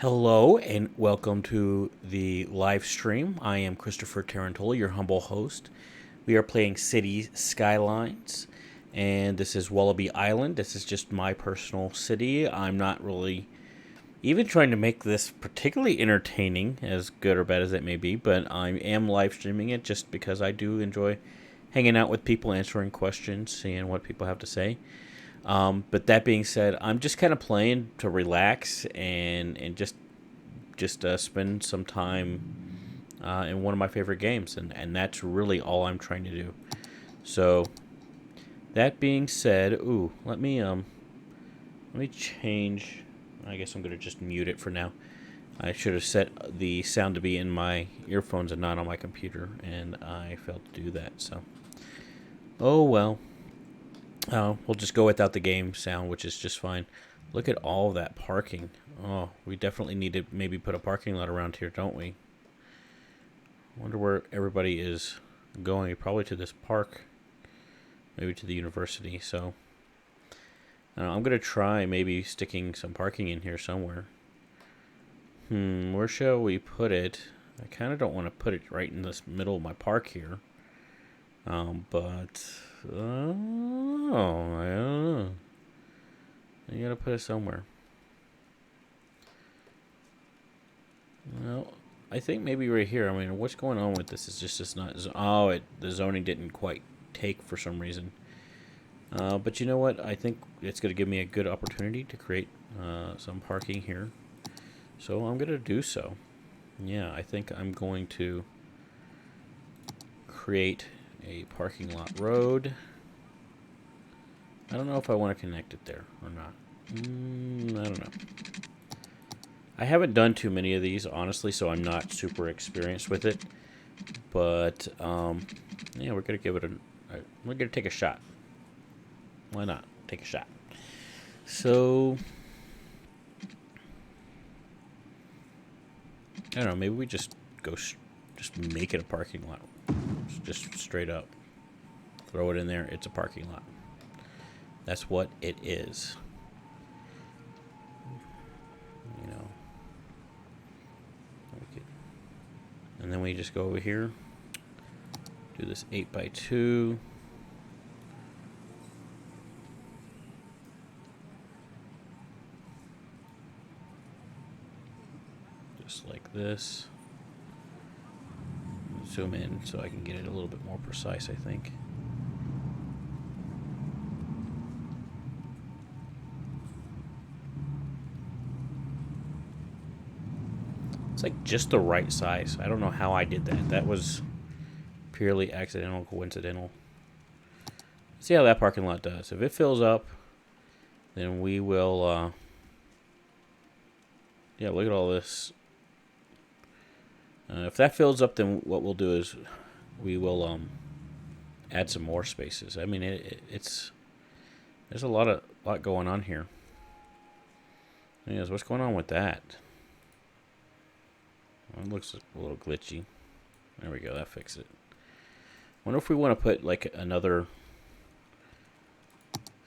Hello and welcome to the live stream. I am Christopher Tarantola, your humble host. We are playing Cities Skylines, and this is Wallaby Island. This is just my personal city. I'm not really even trying to make this particularly entertaining, as good or bad as it may be, but I am live streaming it just because I do enjoy hanging out with people, answering questions, seeing what people have to say. But that being said, I'm just kind of playing to relax and just spend some time in one of my favorite games, and that's really all I'm trying to do. So that being said, let me change. I guess I'm gonna just mute it for now. I should have set the sound to be in my earphones and not on my computer, and I failed to do that. So, oh well. We'll just go without the game sound, which is just fine. Look at all that parking. Oh, we definitely need to maybe put a parking lot around here, don't we? Wonder where everybody is going. Probably to this park. Maybe to the university. So, I'm going to try maybe sticking some parking in here somewhere. Where shall we put it? I kind of don't want to put it right in this middle of my park here. But I don't know. You gotta put it somewhere. Well, I think maybe right here. I mean, what's going on with this? It's just not. The zoning didn't quite take for some reason. But you know what? I think it's gonna give me a good opportunity to create some parking here. So I'm gonna do so. Yeah, I think I'm going to create a parking lot road. I don't know if I want to connect it there or not. I don't know. I haven't done too many of these, honestly, so I'm not super experienced with it. But, yeah, we're going to give it we're going to take a shot. Why not? Take a shot. So, I don't know, maybe we just just make it a parking lot. Just straight up. Throw it in there, it's a parking lot. That's what it is. You know. And then we just go over here. Do this 8x2. Just like this. Zoom in so I can get it a little bit more precise, I think. It's like just the right size. I don't know how I did that. That was purely accidental, coincidental. See how that parking lot does. If it fills up, then we will, yeah, look at all this. If that fills up, then what we'll do is we will add some more spaces. I mean, it's there's a lot going on here. Anyways, what's going on with that? Well, it looks a little glitchy. There we go. That fixed it. Wonder if we want to put like another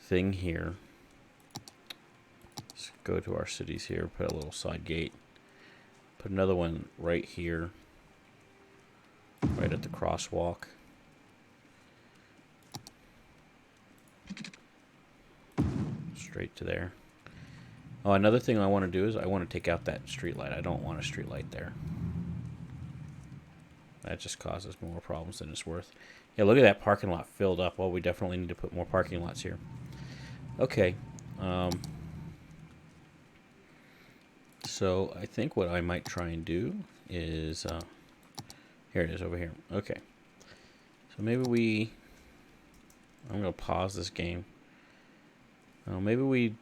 thing here. Let's go to our cities here. Put a little side gate. Put another one right here. Right at the crosswalk. Straight to there. Oh, another thing I want to do is I want to take out that street light. I don't want a street light there. That just causes more problems than it's worth. Yeah, look at that parking lot filled up. Well, we definitely need to put more parking lots here. Okay. So I think what I might try and do is... here it is over here. Okay. So maybe I'm going to pause this game. Maybe we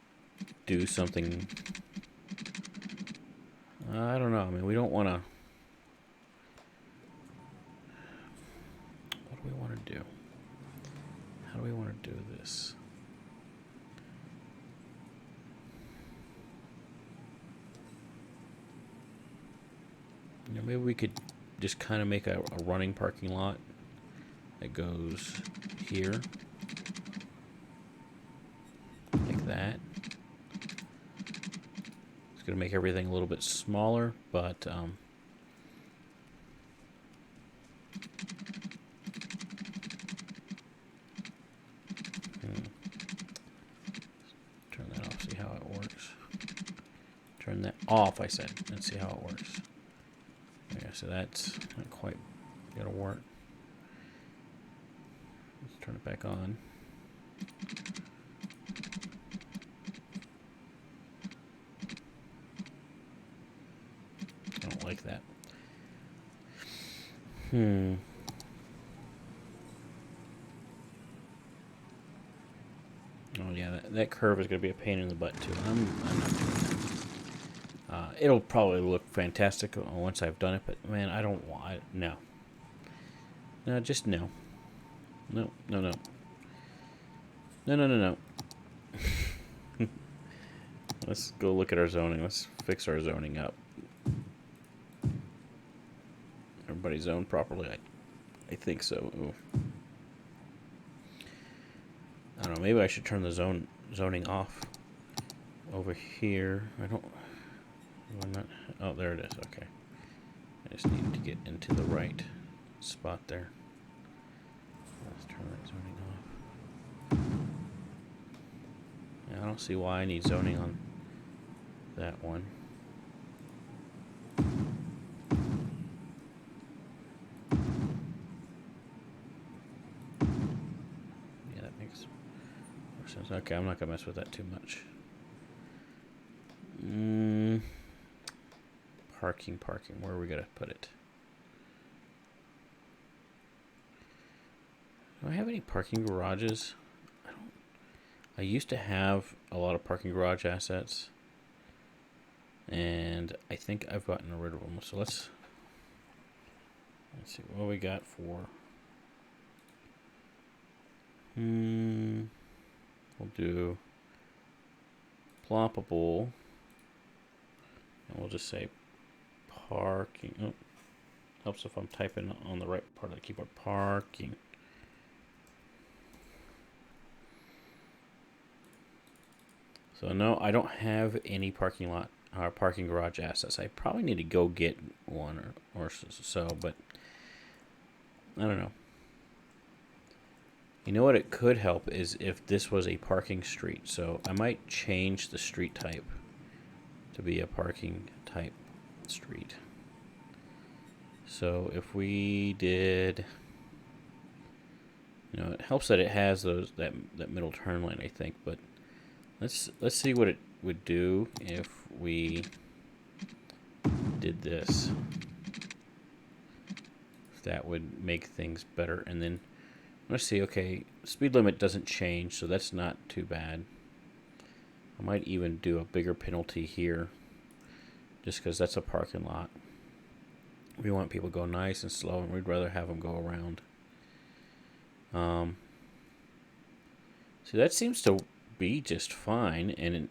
do something... I don't know. I mean, we don't want to... What do we want to do? How do we want to do this? You know, maybe we could just kind of make a running parking lot that goes here. Like that. going to make everything a little bit smaller, but turn that off, see how it works. Turn that off, I said. Let's see how it works. Yeah, so that's not quite going to work. Let's turn it back on. I don't like that. Oh yeah, that curve is going to be a pain in the butt too. I'm not doing that. It'll probably look fantastic once I've done it, but man, I don't want no. No, just no. No, no, no. No, no, no, no. Let's go look at our zoning. Let's fix our zoning up. Everybody's zoned properly? I think so. Ooh. I don't know. Maybe I should turn the zoning off over here. I don't. I'm not. Oh, there it is. Okay. I just need to get into the right spot there. Let's turn that zoning off. Yeah, I don't see why I need zoning on that one. Yeah, that makes more sense. Okay, I'm not gonna mess with that too much. Parking. Where are we gonna put it? Do I have any parking garages? I don't. I used to have a lot of parking garage assets, and I think I've gotten rid of them. So let's see what we got for. We'll do ploppable, and we'll just say parking. Oh, helps if I'm typing on the right part of the keyboard. Parking. So no, I don't have any parking garage assets. I probably need to go get one or so, but I don't know. You know what it could help is if this was a parking street. So I might change the street type to be a parking type street. So if we did, you know, it helps that it has that middle turn lane, I think, but let's see what it would do if we did this. If that would make things better. And then let's see, okay, speed limit doesn't change, so that's not too bad. I might even do a bigger penalty here, just because that's a parking lot. We want people to go nice and slow, and we'd rather have them go around. So that seems to be just fine, and it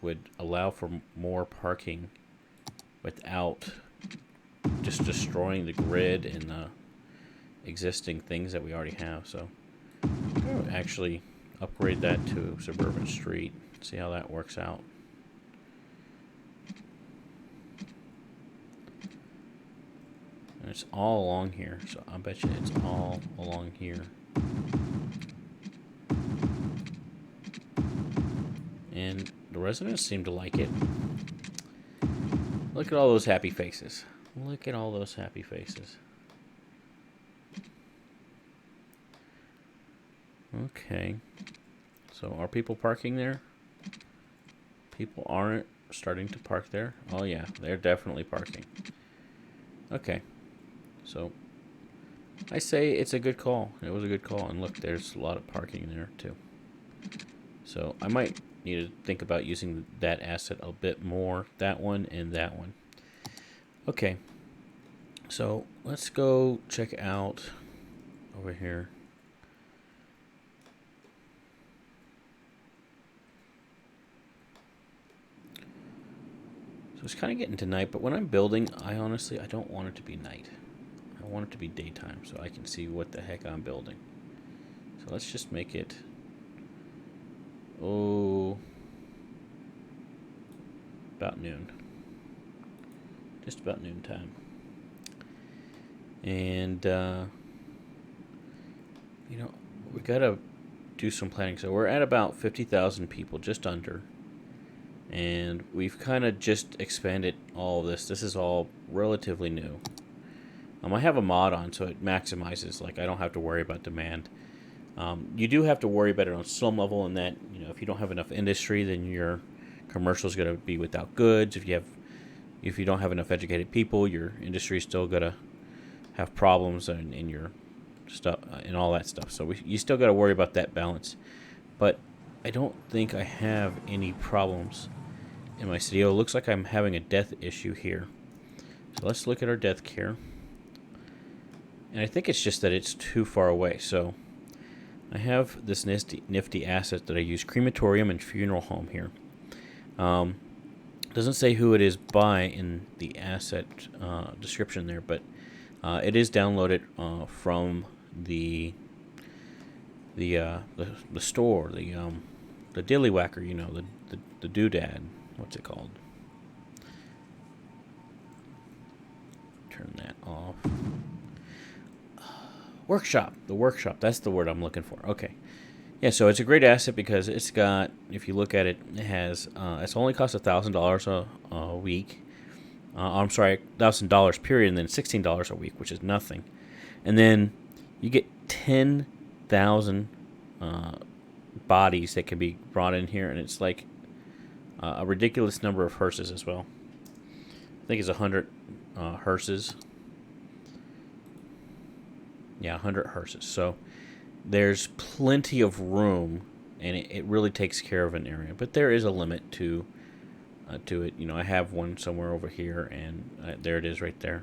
would allow for more parking without just destroying the grid and the existing things that we already have. So I'll actually upgrade that to Suburban Street, see how that works out. And it's all along here, so I bet you it's all along here. And the residents seem to like it. Look at all those happy faces. Look at all those happy faces. Okay. So are people parking there? People aren't starting to park there. Oh yeah, they're definitely parking. Okay. So I say it's a good call. It was a good call. And look, there's a lot of parking there too. So I might need to think about using that asset a bit more. That one and that one. Okay. So let's go check out over here. So it's kind of getting to night, but when I'm building, I don't want it to be night. I want it to be daytime so I can see what the heck I'm building. So let's just make it, about noon. Just about noon time. And, you know, we got to do some planning. So we're at about 50,000 people, just under. And we've kind of just expanded all of this. This is all relatively new. I have a mod on, so it maximizes. Like, I don't have to worry about demand. You do have to worry about it on some level in that, you know, if you don't have enough industry, then your commercial is going to be without goods. If you don't have enough educated people, your industry is still going to have problems in your stuff and all that stuff. So you still got to worry about that balance. But I don't think I have any problems in my city. Oh, it looks like I'm having a death issue here. So let's look at our death care. And I think it's just that it's too far away. So I have this nifty asset that I use, crematorium and funeral home here. Doesn't say who it is by in the asset description there, but it is downloaded from the store, the dilly whacker, you know, the doodad. What's it called? Turn that off. Workshop. The workshop. That's the word I'm looking for. Okay. Yeah, so it's a great asset because it's got, if you look at it, it has, it's only cost $1,000 a week. I'm sorry, $1,000 period, and then $16 a week, which is nothing. And then you get 10,000 bodies that can be brought in here, and it's like a ridiculous number of hearses as well. I think it's 100 hearses. Yeah, 100 hearses. So there's plenty of room, and it really takes care of an area. But there is a limit to it. You know, I have one somewhere over here, and there it is right there.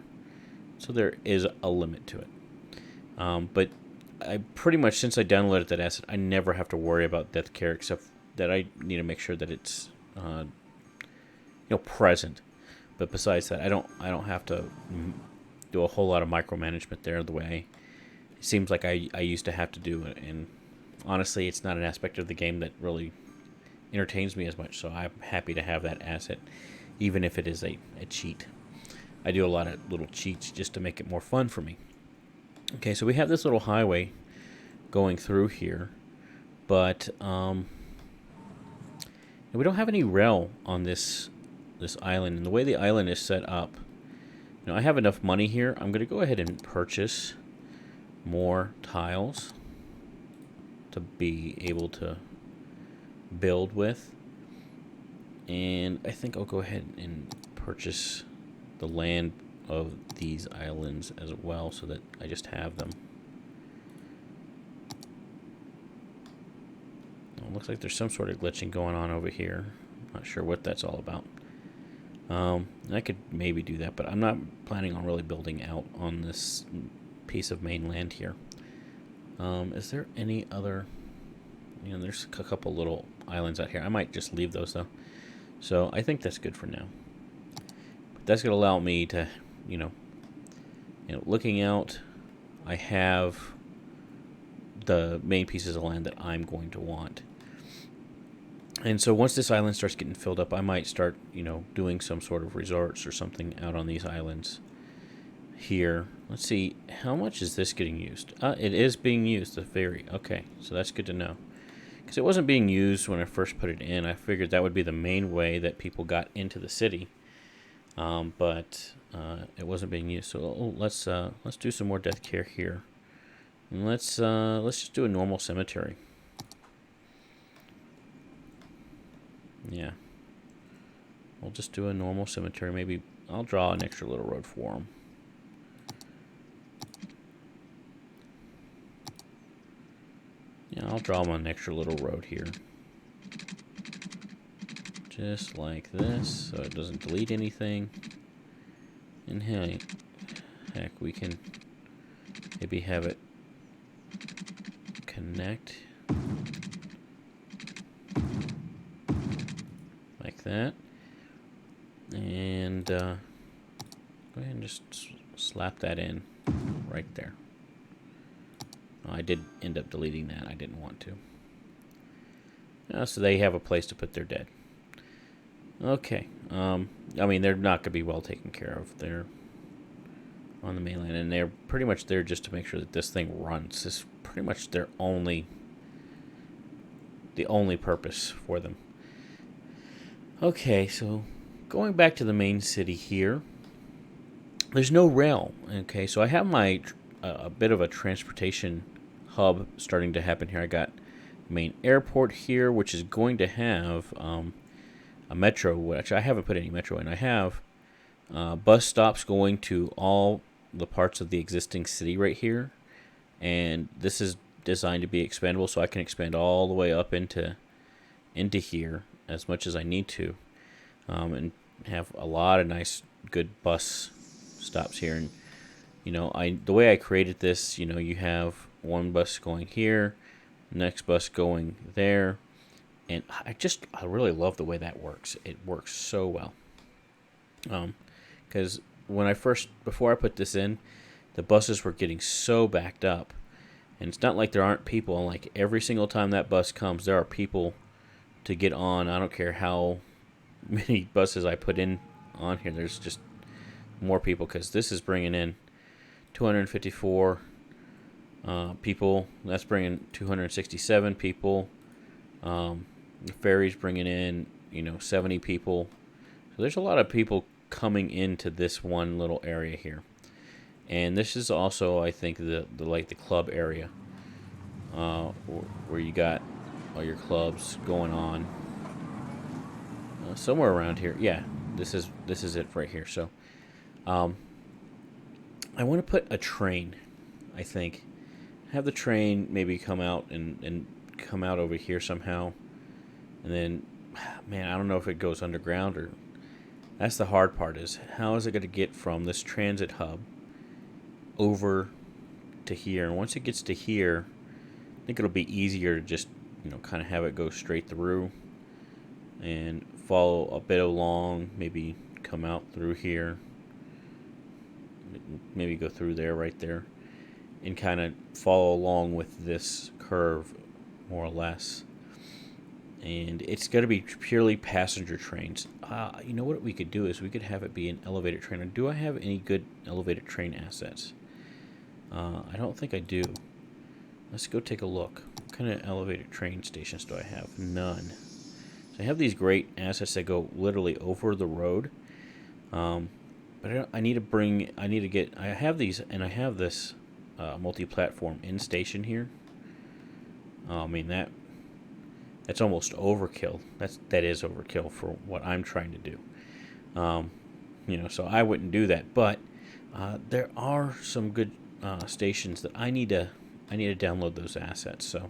So there is a limit to it. But I pretty much, since I downloaded that asset, I never have to worry about death care, except that I need to make sure that it's present. But besides that, I don't have to do a whole lot of micromanagement there the way it seems like I used to have to do it. And honestly, it's not an aspect of the game that really entertains me as much. So I'm happy to have that asset, even if it is a cheat. I do a lot of little cheats just to make it more fun for me. Okay, so we have this little highway going through here, but we don't have any rail on this island. And the way the island is set up, I have enough money here. I'm going to go ahead and purchase more tiles to be able to build with. And I think I'll go ahead and purchase the land of these islands as well, so that I just have them. It looks like there's some sort of glitching going on over here. Not sure what that's all about. I could maybe do that, but I'm not planning on really building out on this piece of mainland here. Is there any other... there's a couple little islands out here. I might just leave those, though. So I think that's good for now. But that's going to allow me to, looking out, I have the main pieces of land that I'm going to want. And so once this island starts getting filled up, I might start, doing some sort of resorts or something out on these islands here. Let's see, how much is this getting used? It is being used, the ferry. Okay, so that's good to know. Because it wasn't being used when I first put it in. I figured that would be the main way that people got into the city. But it wasn't being used. So let's do some more death care here. And let's just do a normal cemetery. Yeah. We'll just do a normal cemetery. Maybe I'll draw an extra little road for them. Yeah, I'll draw them an extra little road here. Just like this, so it doesn't delete anything. And heck, we can maybe have it connect like that. And go ahead and just slap that in right there. I did end up deleting that. I didn't want to. So they have a place to put their dead. Okay. I mean, they're not going to be well taken care of. They're on the mainland, and they're pretty much there just to make sure that this thing runs. This is pretty much the only purpose for them. Okay, so going back to the main city here, there's no rail. Okay, so I have my a bit of a transportation hub starting to happen here. I got main airport here, which is going to have a metro, which I haven't put any metro in. I have bus stops going to all the parts of the existing city right here, and this is designed to be expandable, so I can expand all the way up into here as much as I need to, and have a lot of nice, good bus stops here. And the way I created this, you have one bus going here, next bus going there, and I really love the way that works. It works so well. Because before I put this in, the buses were getting so backed up, and it's not like there aren't people. And like every single time that bus comes, there are people to get on. I don't care how many buses I put in on here. There's just more people because this is bringing in 254 people. That's bringing 267 people. The ferry's bringing in 70 people. So there's a lot of people coming into this one little area here. And this is also, I think, the club area, where you got all your clubs going on. Somewhere around here, yeah. This is it right here. So, I want to put a train. I think, have the train maybe come out and come out over here somehow, and then, man, I don't know if it goes underground or. That's the hard part, is how is it going to get from this transit hub over to here? And once it gets to here, I think it'll be easier to just, kind of have it go straight through and follow a bit along, maybe come out through here, maybe go through there, right there, and kind of follow along with this curve, more or less. And it's going to be purely passenger trains. You know what we could do is we could have it be an elevated train. Do I have any good elevated train assets? I don't think I do. Let's go take a look. What kind of elevated train stations do I have? None. So I have these great assets that go literally over the road. But I have these, and I have this multi-platform in station here. I mean, that's almost overkill. That is overkill for what I'm trying to do. So I wouldn't do that. But there are some good stations that I need to download those assets. So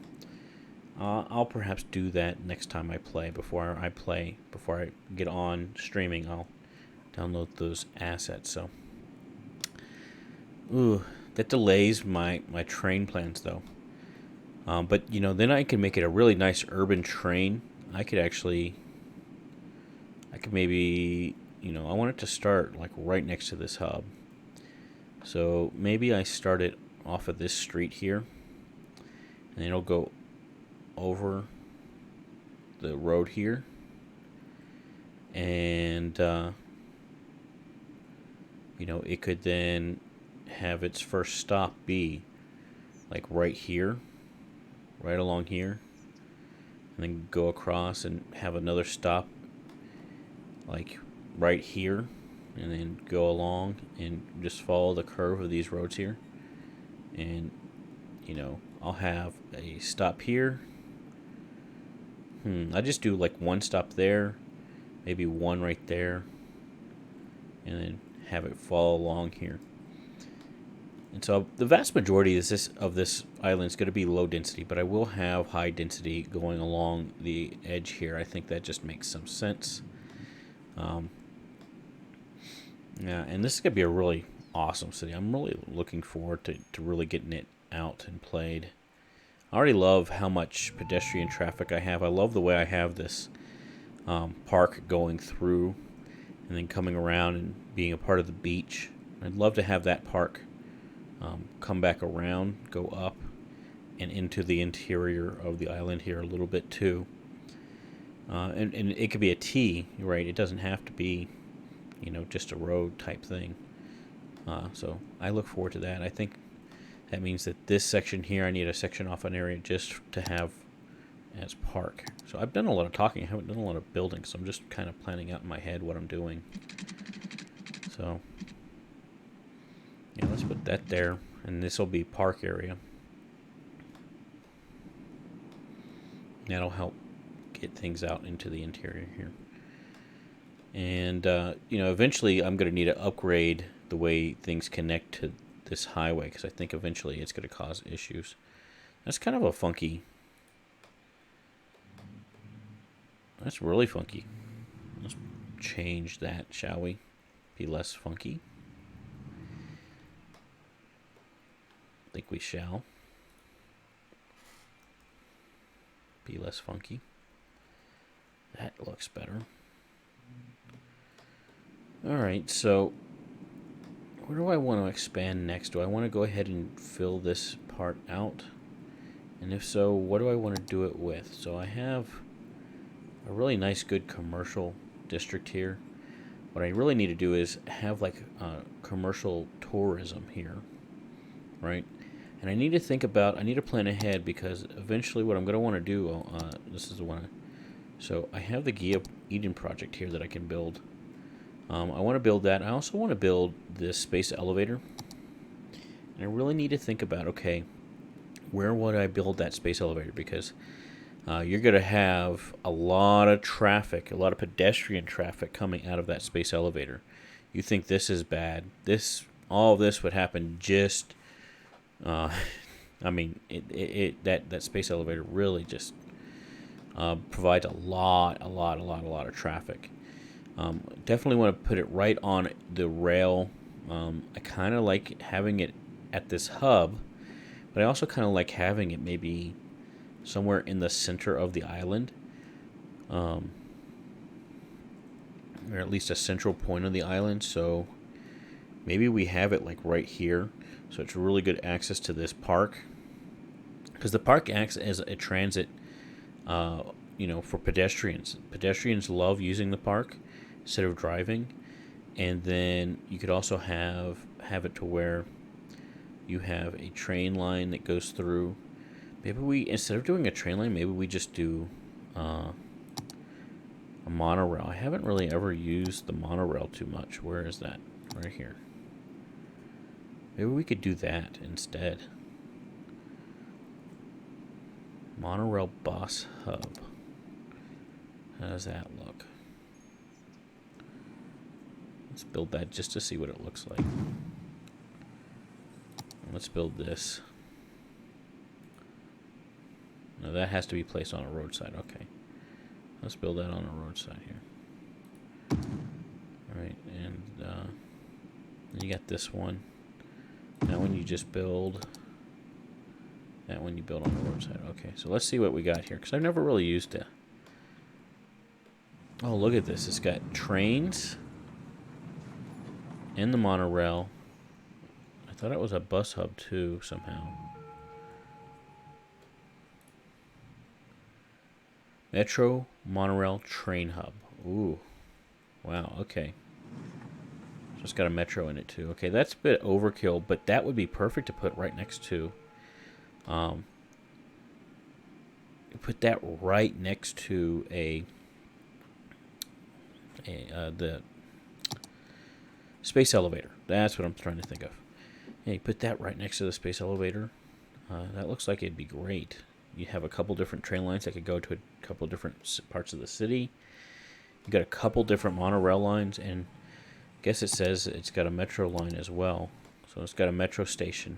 I'll perhaps do that next time I play. Before I get on streaming, I'll download those assets. So, that delays my train plans though. But then I can make it a really nice urban train. I could maybe, I want it to start like right next to this hub. So maybe I start it off of this street here, and it'll go over the road here, and it could then have its first stop be like right here. Right along here, and then go across and have another stop like right here, and then go along and just follow the curve of these roads here, and I'll have a stop here. I just do like one stop there, maybe one right there, and then have it follow along here. And so the vast majority of this island is going to be low density, but I will have high density going along the edge here. I think that just makes some sense. Yeah, and this is going to be a really awesome city. I'm really looking forward to really getting it out and played. I already love how much pedestrian traffic I have. I love the way I have this park going through and then coming around and being a part of the beach. I'd love to have that park come back around, go up, and into the interior of the island here a little bit too. And it could be a T, right? It doesn't have to be, just a road type thing. So I look forward to that. I think that means that this section here, I need a section off an area just to have as park. So I've done a lot of talking. I haven't done a lot of building, so I'm just kind of planning out in my head what I'm doing. So, yeah, let's put that there, and this will be park area. That'll help get things out into the interior here. And, eventually I'm going to need to upgrade the way things connect to this highway, because I think eventually it's going to cause issues. That's kind of a funky... That's really funky. Let's change that, shall we? Be less funky. I think we shall. Be less funky. That looks better. Alright, so where do I want to expand next? Do I want to go ahead and fill this part out? And if so, what do I want to do it with? So I have a really nice, good commercial district here. What I really need to do is have like commercial tourism here, right? And I need to think about, I need to plan ahead, because eventually what I'm going to want to do, this is the one. So I have the Gia Eden project here that I can build. I want to build that. I also want to build this space elevator. And I really need to think about, okay, where would I build that space elevator? Because you're going to have a lot of traffic, a lot of pedestrian traffic coming out of that space elevator. You think this is bad. All of this would happen just... that space elevator really just provides a lot of traffic. Definitely want to put it right on the rail. I kind of like having it at this hub, but I also kind of like having it maybe somewhere in the center of the island, or at least a central point of the island. So maybe we have it like right here, so it's really good access to this park, because the park acts as a transit, for pedestrians. Pedestrians love using the park instead of driving. And then you could also have it to where you have a train line that goes through. Maybe we, instead of doing a train line, maybe we just do a monorail. I haven't really ever used the monorail too much. Where is that? Right here. Maybe we could do that instead. Monorail bus hub. How does that look? Let's build that just to see what it looks like. Let's build this. No, that has to be placed on a roadside. Okay. Let's build that on a roadside here. Alright, and then you got this one. That one you just build. That one you build on the roadside. Okay, so let's see what we got here, because I've never really used it. Oh, look at this. It's got trains and the monorail. I thought it was a bus hub too, somehow. Metro, monorail, train hub. Ooh. Wow, okay. So it's got a metro in it too. Okay, that's a bit overkill, but that would be perfect to put right next to. Put that right next to the space elevator. That's what I'm trying to think of. Yeah, you put that right next to the space elevator. That looks like it'd be great. You have a couple different train lines that could go to a couple different parts of the city. You got a couple different monorail lines, and I guess it says it's got a metro line as well. So it's got a metro station,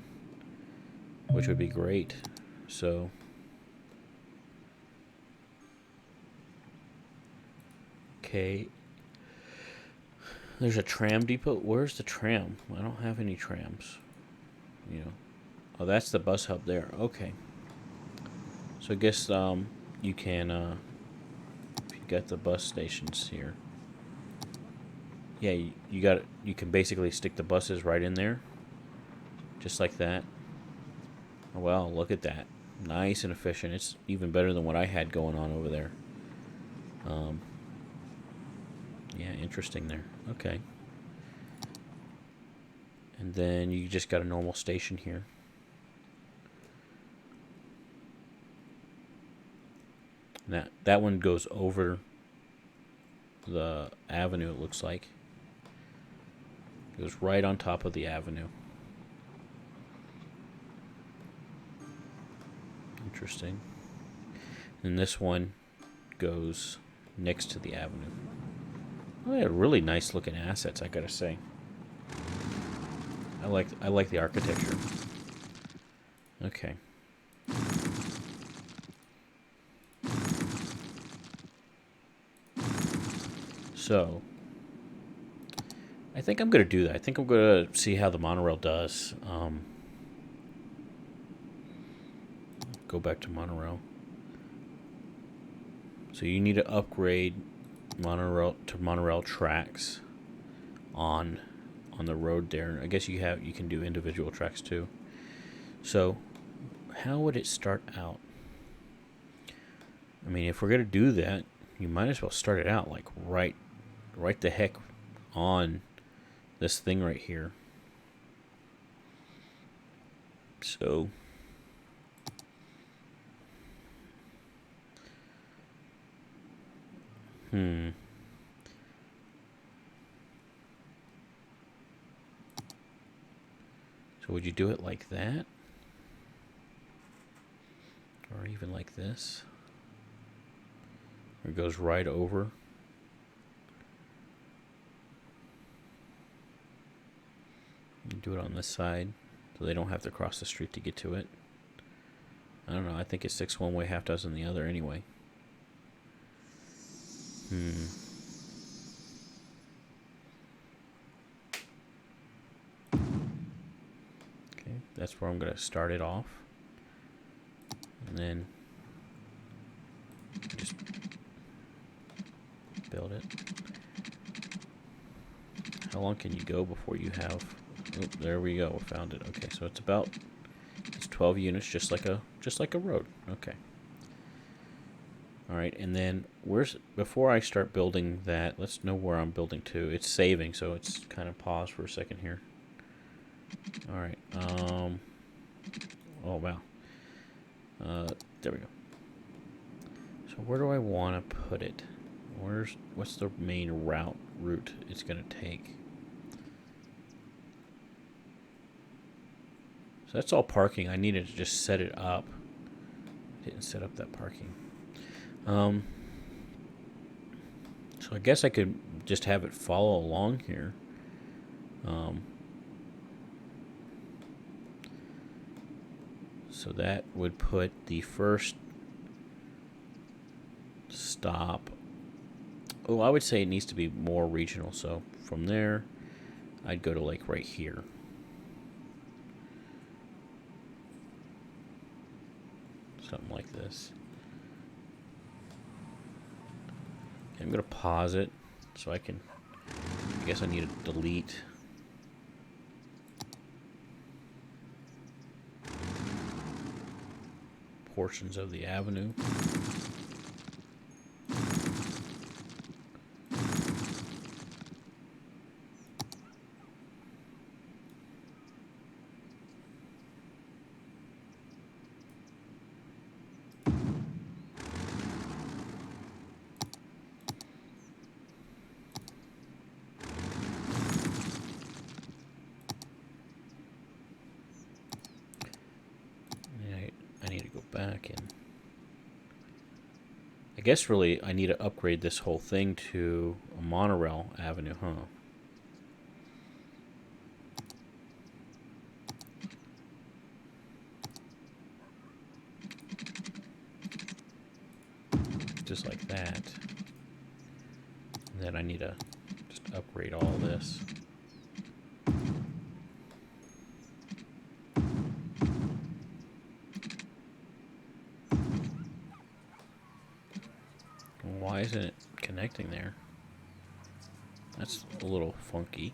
which would be great. So okay. There's a tram depot. Where's the tram? I don't have any trams. Oh, that's the bus hub there. Okay. So I guess you can, if you got the bus stations here. Yeah, you got it. You can basically stick the buses right in there, just like that. Oh, well, look at that. Nice and efficient. It's even better than what I had going on over there. Um, yeah, interesting there. Okay. And then you just got a normal station here. And that one goes over the avenue, it looks like. It goes right on top of the avenue. Interesting. And this one goes next to the avenue. Oh, they have really nice looking assets, I gotta say. I like the architecture. Okay. So, I think I'm gonna do that. I think I'm gonna see how the monorail does. Go back to monorail. So you need to upgrade monorail tracks on the road there. I guess you can do individual tracks too. So how would it start out? I mean, if we're gonna do that, you might as well start it out like right the heck on this thing right here. So So would you do it like that? Or even like this? Or it goes right over? You do it on this side so they don't have to cross the street to get to it. I don't know. I think it's 6 one way, half dozen the other anyway. Okay, that's where I'm going to start it off. And then just build it. How long can you go before you have... Oh, there we go. We found it. Okay, so it's 12 units, just like a road. Okay. All right, and then before I start building that, let's know where I'm building to. It's saving, so it's kind of paused for a second here. All right. Oh wow. There we go. So where do I want to put it? What's the main route it's going to take? So that's all parking. I needed to just set it up. Didn't set up that parking. So I guess I could just have it follow along here. So that would put the first stop. Oh, I would say it needs to be more regional. So from there, I'd go to like right here. Something like this. Okay, I'm going to pause it so I guess I need to delete portions of the avenue. I need to go back and I guess really I need to upgrade this whole thing to a monorail avenue, huh? Just like that. And then I need to just upgrade all this. Why isn't it connecting there? That's a little funky.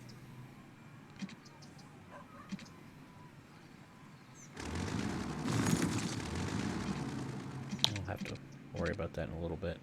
I'll have to worry about that in a little bit.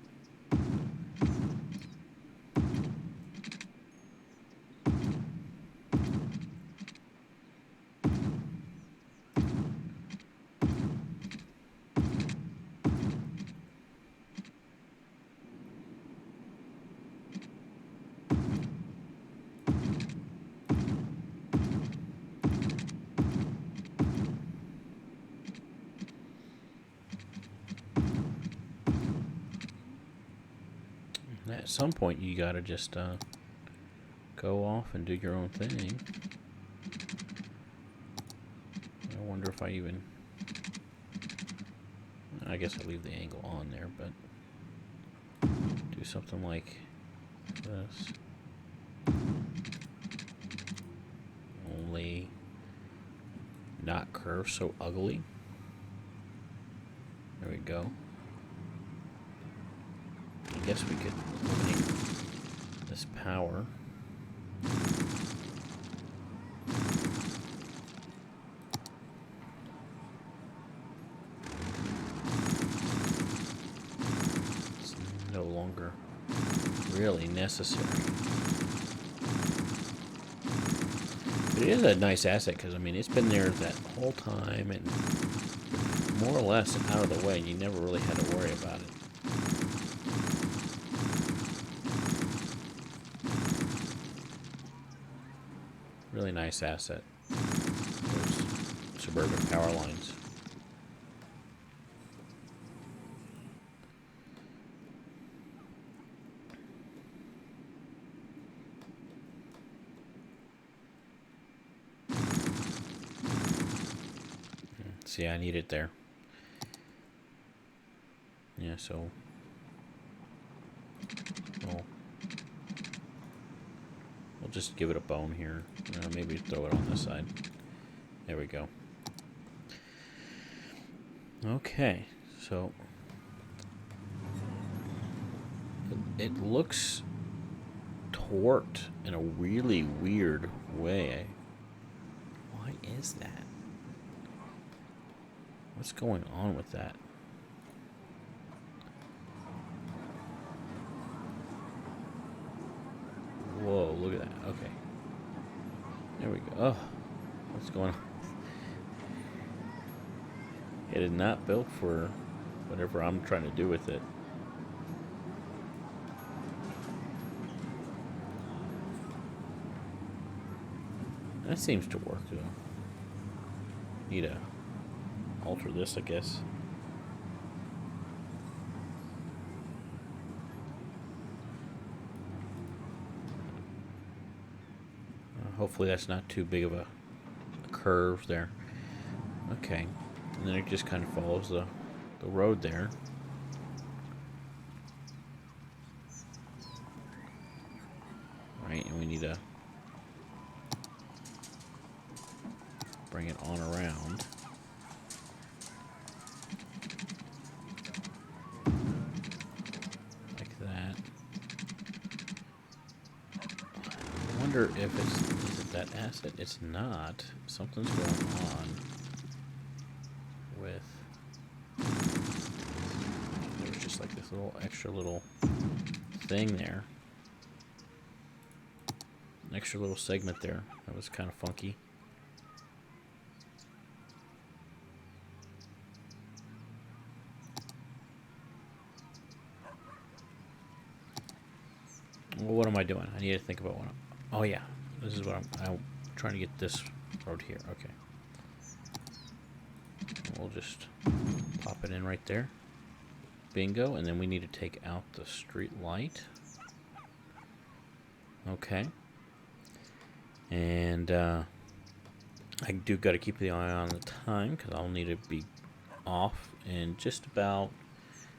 at some point you gotta just go off and do your own thing. I wonder if I even... I guess I'll leave the angle on there, but do something like this. Only not curve so ugly. There we go. I guess we could eliminate this power. It's no longer really necessary. But it is a nice asset because, I mean, it's been there that whole time and more or less out of the way. You never really had to worry about it. Really nice asset. Those suburban power lines. See, I need it there. Yeah, so... We'll just give it a bone here. Maybe throw it on this side. There we go. Okay, so... It looks torqued in a really weird way. Why is that? What's going on with that? Whoa, look at that. Okay. There we go. Oh, what's going on? It is not built for whatever I'm trying to do with it. That seems to work, though. Need to alter this, I guess. Hopefully that's not too big of a curve there. Okay. And then it just kind of follows the road there. Right, and we need to bring it on around. Like that. I wonder if is it that asset? It's not. Something's going on with... There was just like this little extra little thing there. An extra little segment there. That was kind of funky. Well, what am I doing? I need to think about what oh yeah, this is what I'm trying to get this road here. Okay. We'll just pop it in right there. Bingo. And then we need to take out the street light. Okay. And I do got to keep the eye on the time because I'll need to be off in just about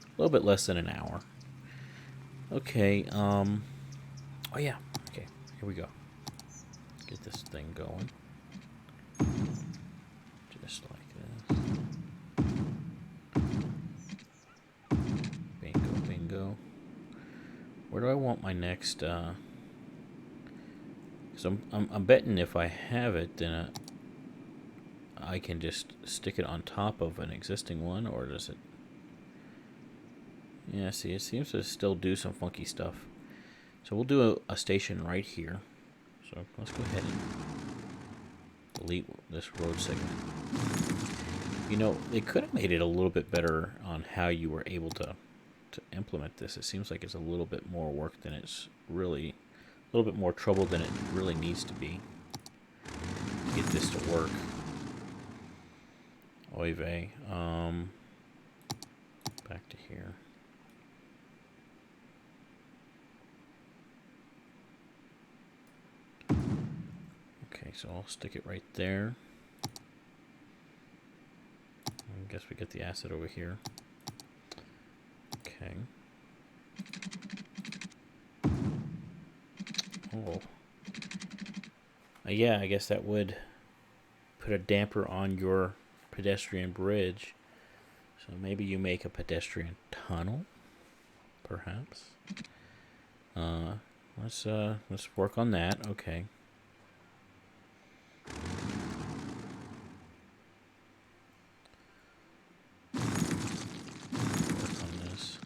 a little bit less than an hour. Okay. Oh yeah. Okay. Here we go. Get this thing going. Just like this. Bingo, bingo. Where do I want my next? So I'm betting if I have it, then I can just stick it on top of an existing one, or does it? Yeah, see, it seems to still do some funky stuff. So we'll do a station right here. So let's go ahead and delete this road segment. You know, they could have made it a little bit better on how you were able to implement this. It seems like it's a little bit more work than it's really, a little bit more trouble than it really needs to be to get this to work. Oy vey. Back to here. so I'll stick it right there. I guess we get the acid over here. Okay. Oh. Yeah, I guess that would put a damper on your pedestrian bridge. So maybe you make a pedestrian tunnel, perhaps. Let's work on that. Okay. Work on this.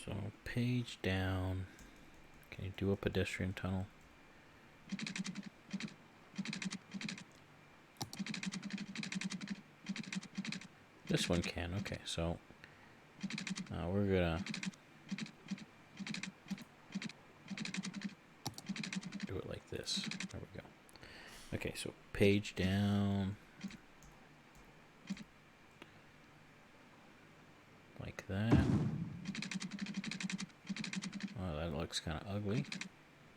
So page down. Can you do a pedestrian tunnel? This one can. Okay, so we're gonna do it like this. There we go. Okay, so page down. Like that. Oh, that looks kind of ugly.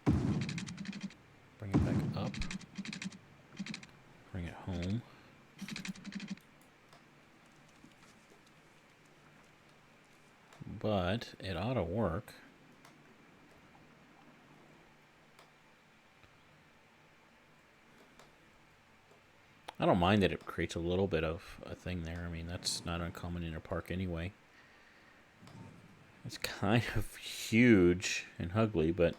Bring it back up. Bring it home. But it ought to work. I don't mind that it creates a little bit of a thing there. I mean, that's not uncommon in a park anyway. It's kind of huge and ugly, but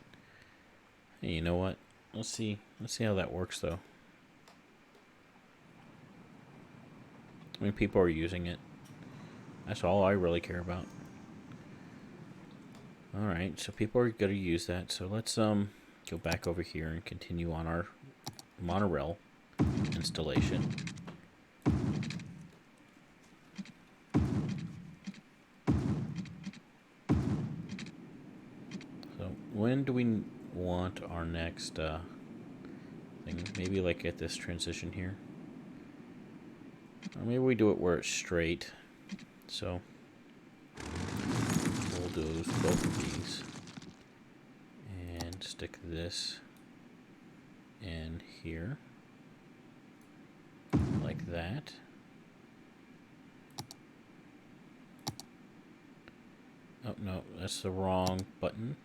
hey, you know what? Let's see how that works, though. I mean, people are using it. That's all I really care about. All right, so people are going to use that. So let's go back over here and continue on our monorail installation. So when do we want our next thing? Maybe like at this transition here. Or maybe we do it where it's straight. So we'll do both of these. And stick this in here. Like that. Oh, no, that's the wrong button.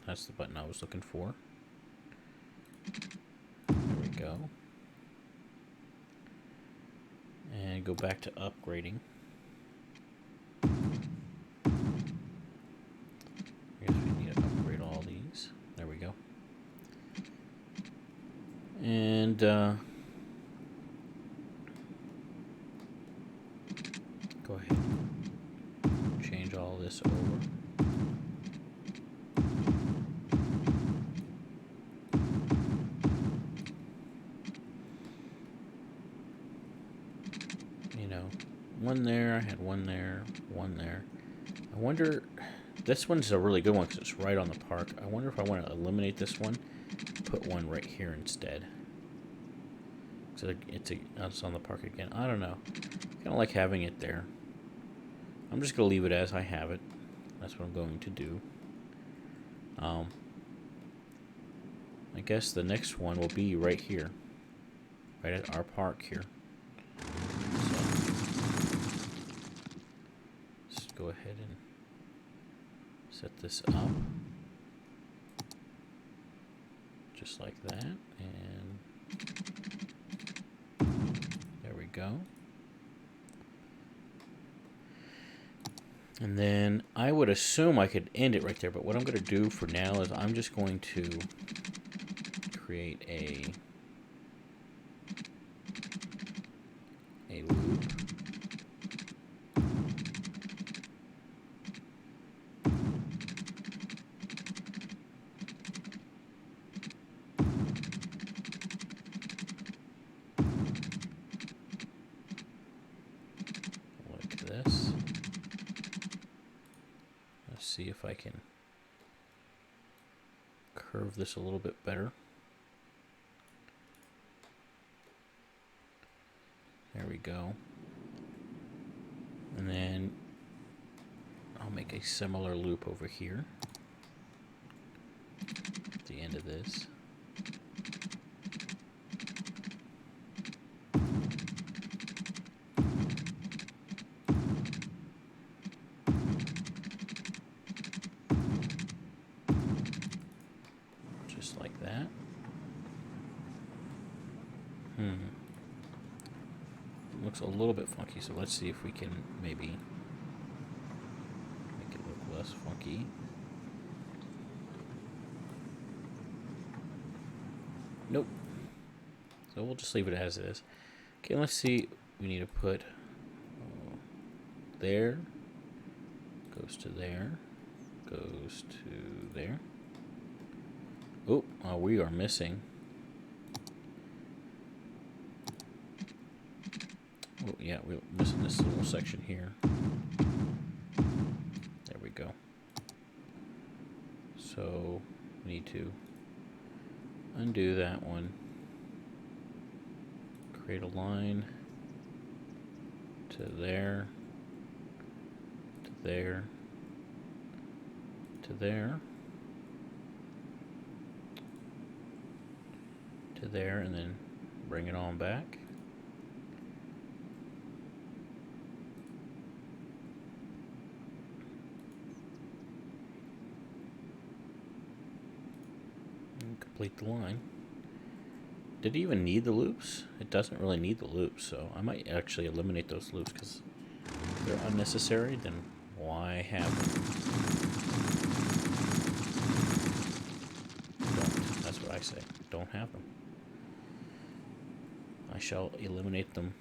That's the button I was looking for. There we go. And go back to upgrading. I guess we need to upgrade all these. There we go. And go ahead. Change all this over. One there, I had one there, one there. I wonder, this one's a really good one because it's right on the park. I wonder if I want to eliminate this one, put one right here instead. So it's on the park again. I don't know. I kind of like having it there. I'm just going to leave it as I have it. That's what I'm going to do. I guess the next one will be right here. Right at our park here. Go ahead and set this up just like that, and there we go. And then I would assume I could end it right there, but what I'm going to do for now is I'm just going to create a loop. Let's see if I can curve this a little bit better. There we go. And then I'll make a similar loop over here at the end of this. Just like that. Looks a little bit funky, so let's see if we can maybe make it look less funky. Nope. So we'll just leave it as is. Okay, let's see. We need to put there, goes to there, goes to there. Oh, we are missing. Oh, yeah, we're missing this little section here. There we go. So we need to undo that one. Create a line to there, to there, to there, to there, and then bring it on back. Complete the line. Did it even need the loops? It doesn't really need the loops, so I might actually eliminate those loops because they're unnecessary. Then why have them? Don't. That's what I say. Don't have them. I shall eliminate them.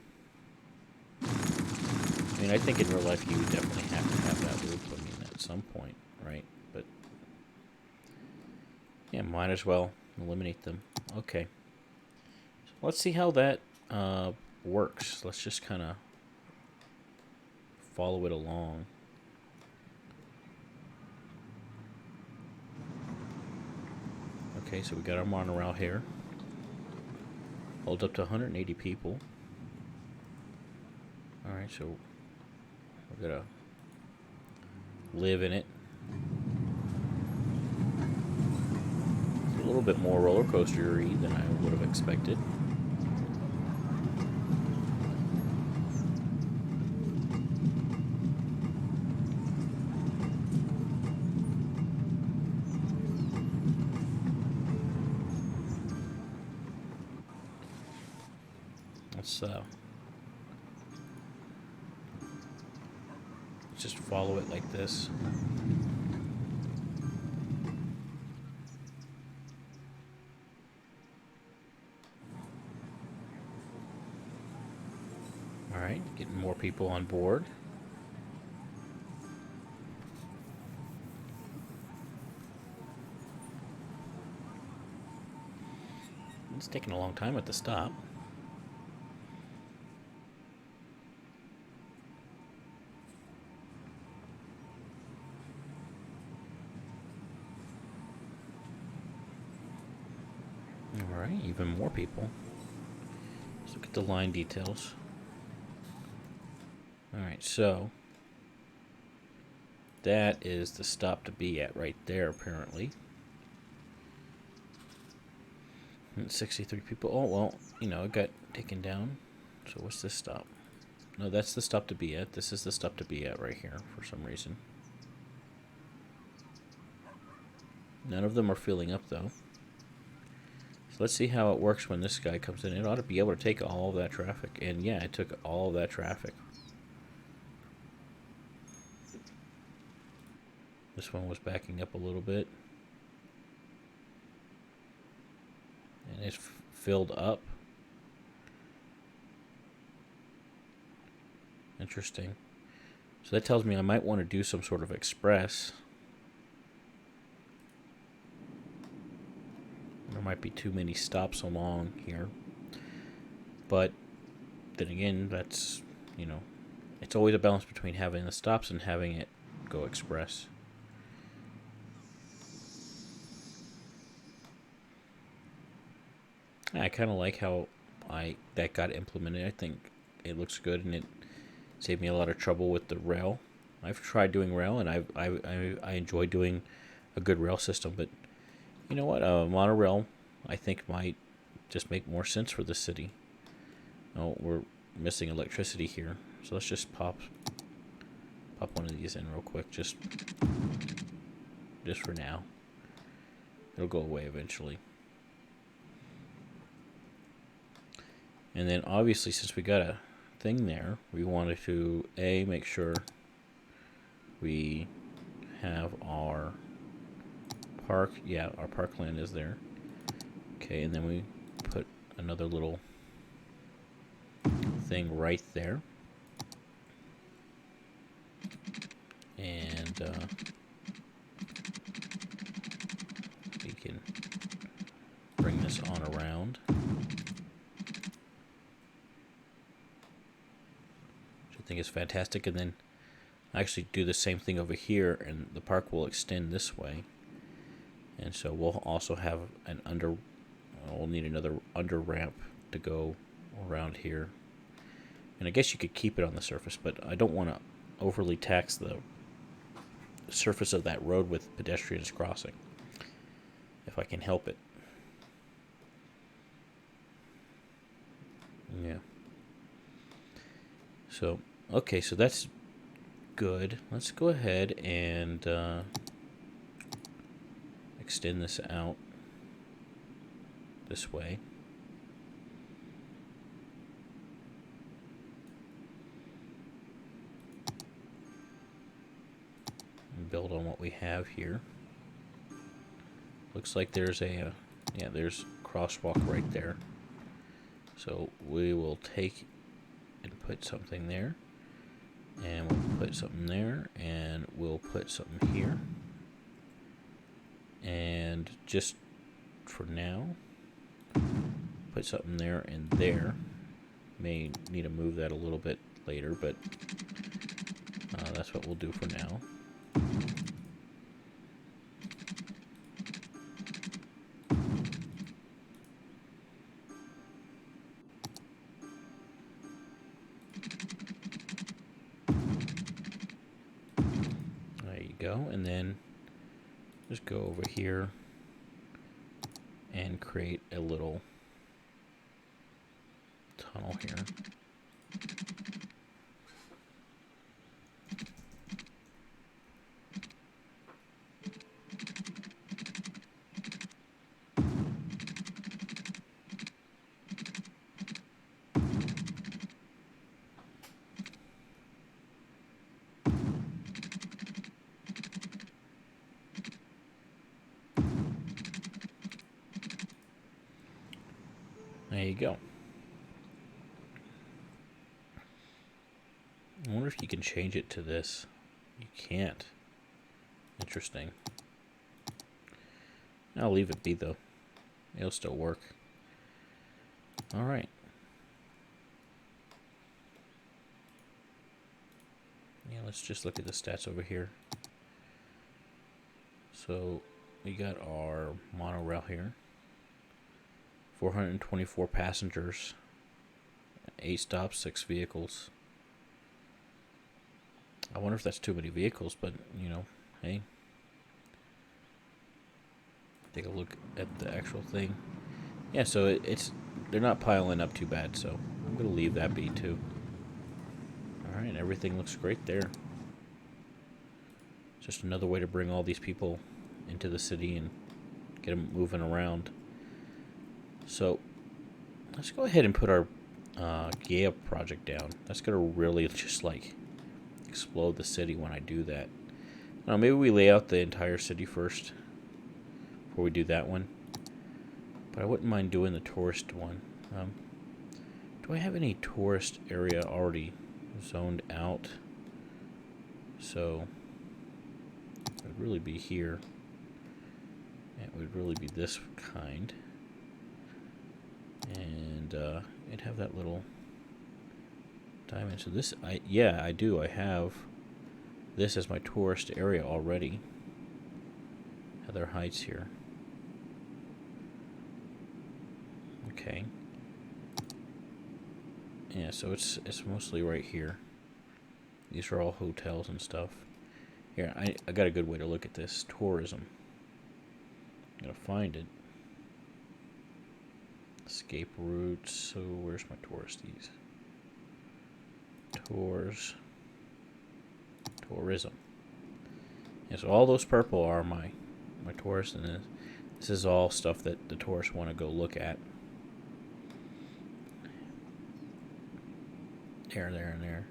I mean, I think in real life you would definitely have to have that loop. I mean, at some point, right? But yeah, might as well eliminate them. Okay. So let's see how that works. Let's just kind of follow it along. Okay, so we got our monorail here. Holds up to 180 people. Alright, so we're gonna live in it. A little bit more roller coaster-y than I would have expected. Let's just follow it like this. Alright, getting more people on board. It's taking a long time at the stop. Alright, even more people. Let's look at the line details. Alright, so that is the stop to be at right there, apparently. And 63 people. Oh, well, you know, it got taken down. So what's this stop? No, that's the stop to be at. This is the stop to be at right here for some reason. None of them are filling up, though. So let's see how it works when this guy comes in. It ought to be able to take all of that traffic. And yeah, it took all of that traffic. This one was backing up a little bit. And it's filled up. Interesting. So that tells me I might want to do some sort of express. There might be too many stops along here. But then again, that's, you know, it's always a balance between having the stops and having it go express. I kind of like how that got implemented. I think it looks good, and it saved me a lot of trouble with the rail. I've tried doing rail, and I enjoy doing a good rail system. But you know what? Monorail, I think, might just make more sense for the city. Oh, we're missing electricity here, so let's just pop one of these in real quick, just for now. It'll go away eventually. And then obviously, since we got a thing there, we wanted to make sure we have our park. Yeah, our parkland is there. Okay, and then we put another little thing right there. And we can bring this on around. Which I think is fantastic. And then actually do the same thing over here, and the park will extend this way. And so we'll also have we'll need another under ramp to go around here. And I guess you could keep it on the surface, but I don't want to overly tax the surface of that road with pedestrians crossing, if I can help it. Yeah. So, okay, so that's good. Let's go ahead and extend this out this way. And build on what we have here. Looks like there's there's crosswalk right there. So we will take and put something there. And we'll put something there, and we'll put something here. And just for now, put something there and there. May need to move that a little bit later, but that's what we'll do for now. There you go, and then just go over here and create a little tunnel here. There you go. I wonder if you can change it to this. You can't. Interesting. I'll leave it be though. It'll still work. Alright. Yeah, let's just look at the stats over here. So we got our monorail here. 424 passengers, 8 stops, 6 vehicles. I wonder if that's too many vehicles, but you know, hey. Take a look at the actual thing. Yeah, so they're not piling up too bad, so I'm gonna leave that be too. Alright, everything looks great there. Just another way to bring all these people into the city and get them moving around. So let's go ahead and put our Gaia project down. That's gonna really just like explode the city when I do that. Now maybe we lay out the entire city first before we do that one. But I wouldn't mind doing the tourist one. Do I have any tourist area already zoned out? So it would really be here. It would really be this kind. And it'd have that little diamond. So this, I do. I have this as my tourist area already. Heather Heights here. Okay. Yeah, so it's mostly right here. These are all hotels and stuff. Here, I got a good way to look at this. Tourism. I'm gonna find it. Escape routes. So where's my touristies? Tours. Tourism. Yeah, so all those purple are my tourists, and this is all stuff that the tourists want to go look at. There, and there.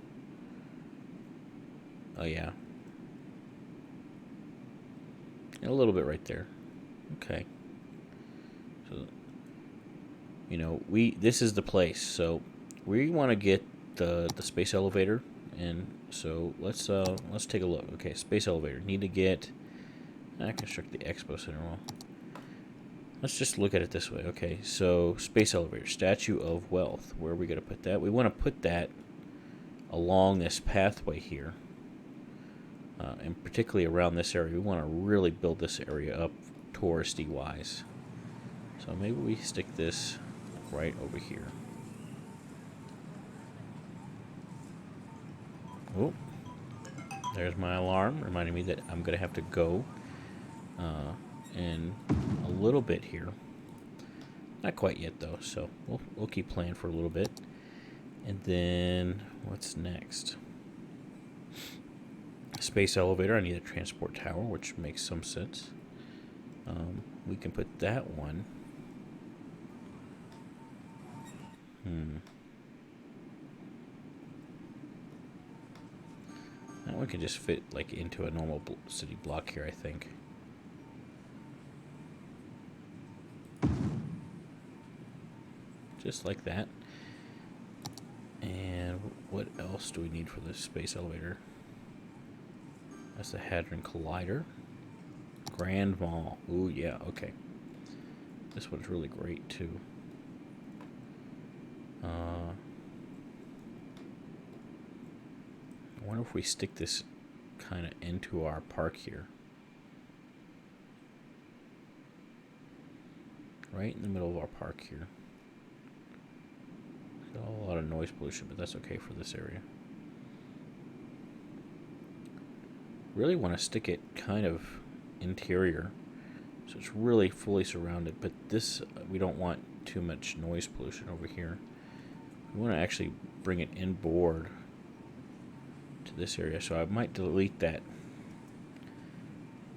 Oh yeah. And a little bit right there. Okay. So, this is the place. So we want to get the space elevator, and so let's take a look. Okay, space elevator. Need to get. I construct the expo center. Well, let's just look at it this way. Okay, so space elevator, Statue of Wealth. Where are we going to put that? We want to put that along this pathway here, and particularly around this area. We want to really build this area up touristy wise. So maybe we stick this right over here. Oh, there's my alarm reminding me that I'm going to have to go in a little bit here. Not quite yet though, so we'll keep playing for a little bit. And then what's next? Space elevator. I need a transport tower, which makes some sense. We can put that one. That one can just fit like into a normal city block here, I think. Just like that. And what else do we need for this space elevator? That's the Hadron Collider. Grand Mall. Ooh, yeah, okay. This one's really great, too. I wonder if we stick this kind of into our park here. Right in the middle of our park here. A lot of noise pollution, but that's okay for this area. Really want to stick it kind of interior, so it's really fully surrounded, but this, we don't want too much noise pollution over here. We want to actually bring it inboard to this area, so I might delete that.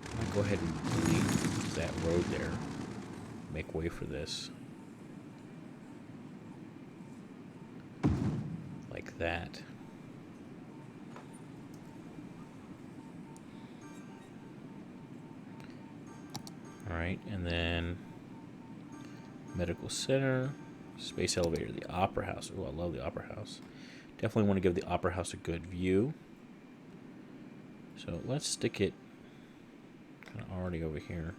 I might go ahead and delete that road there, make way for this. Like that. Alright, and then medical center, space elevator, the opera house. Oh, I love the opera house. Definitely want to give the opera house a good view. So let's stick it kind of already over here.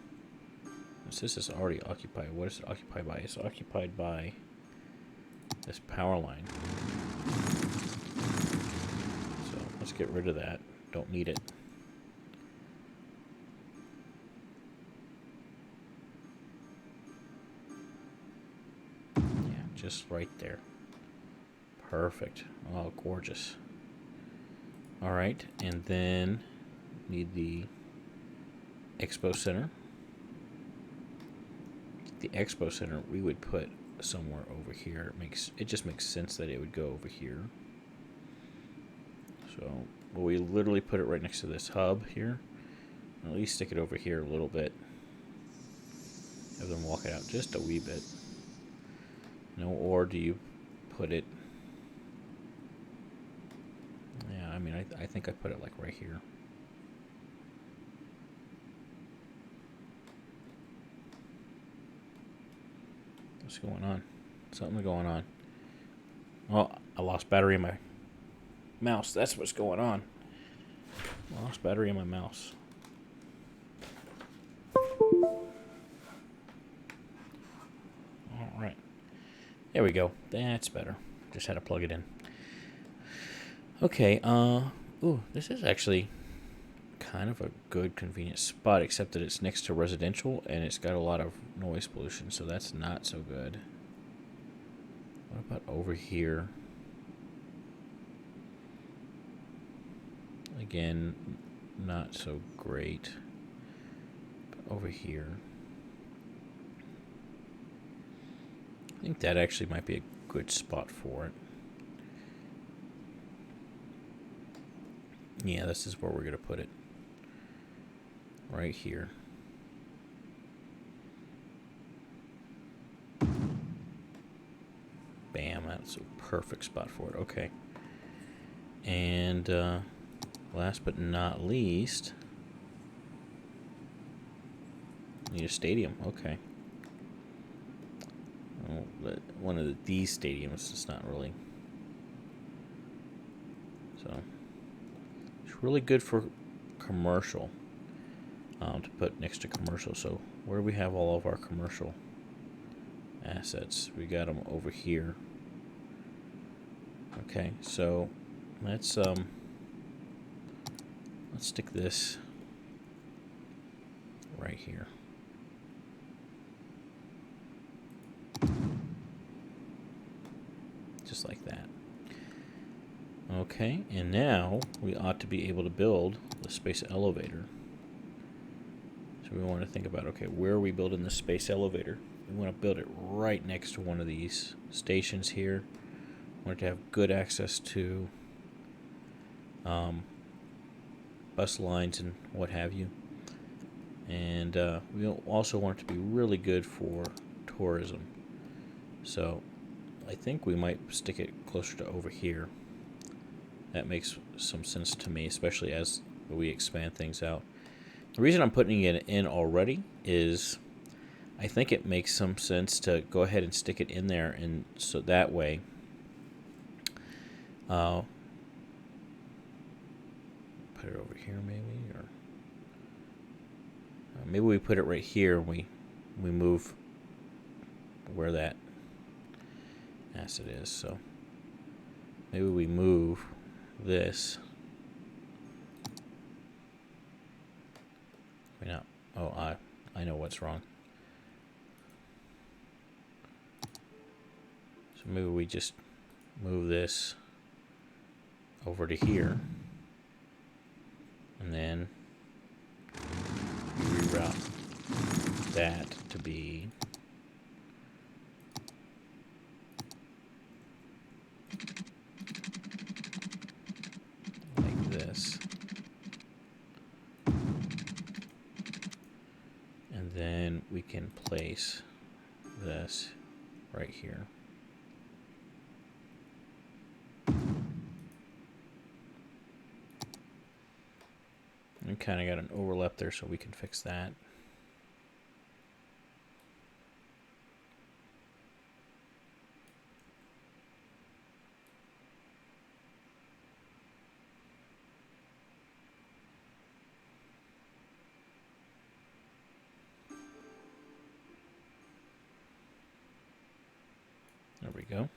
This is already occupied. What is it occupied by? It's occupied by this power line. So let's get rid of that. Don't need it. Yeah, just right there. Perfect. Oh, gorgeous. All right, and then need the expo center. The expo center we would put somewhere over here. It just makes sense that it would go over here. So we literally put it right next to this hub here. At least stick it over here a little bit. Have them walk it out just a wee bit. No, or do you put it? Yeah, I mean, I think I put it like right here. What's going on? Something's going on. Oh, I lost battery in my mouse. That's what's going on. I lost battery in my mouse. Alright. There we go. That's better. Just had to plug it in. Okay, ooh, this is actually kind of a good convenient spot, except that it's next to residential and it's got a lot of noise pollution, so that's not so good. What about over here? Again, not so great. But over here. I think that actually might be a good spot for it. Yeah, this is where we're going to put it. Right here. Bam, that's a perfect spot for it. Okay. And last but not least, need a stadium. Okay. Well, one of these stadiums is not really. So it's really good for commercial. To put next to commercial. So where do we have all of our commercial assets? We got them over here. Okay, so let's stick this right here. Just like that. Okay, and now we ought to be able to build the space elevator. So we want to think about, okay, where are we building the space elevator? We want to build it right next to one of these stations here. We want it to have good access to bus lines and what have you. And we also want it to be really good for tourism. So I think we might stick it closer to over here. That makes some sense to me, especially as we expand things out. The reason I'm putting it in already is I think it makes some sense to go ahead and stick it in there, and so that way put it over here maybe, or maybe we put it right here and we move where that asset is. So maybe we move this. Oh, I know what's wrong. So maybe we just move this over to here, and then reroute that to be like this. And then we can place this right here. We kind of got an overlap there, so we can fix that. There we go.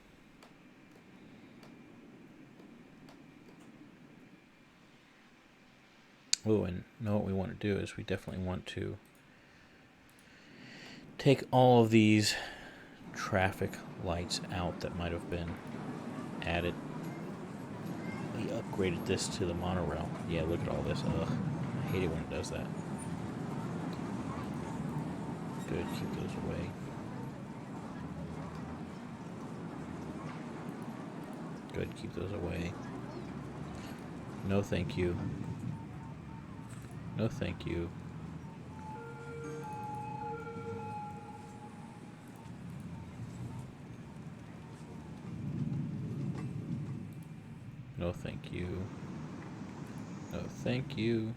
Oh, and what we want to do is we definitely want to take all of these traffic lights out that might have been added. We upgraded this to the monorail. Yeah, look at all this. Ugh, I hate it when it does that. Good, keep those away. Good, keep those away. No thank you. No thank you. No thank you. No thank you.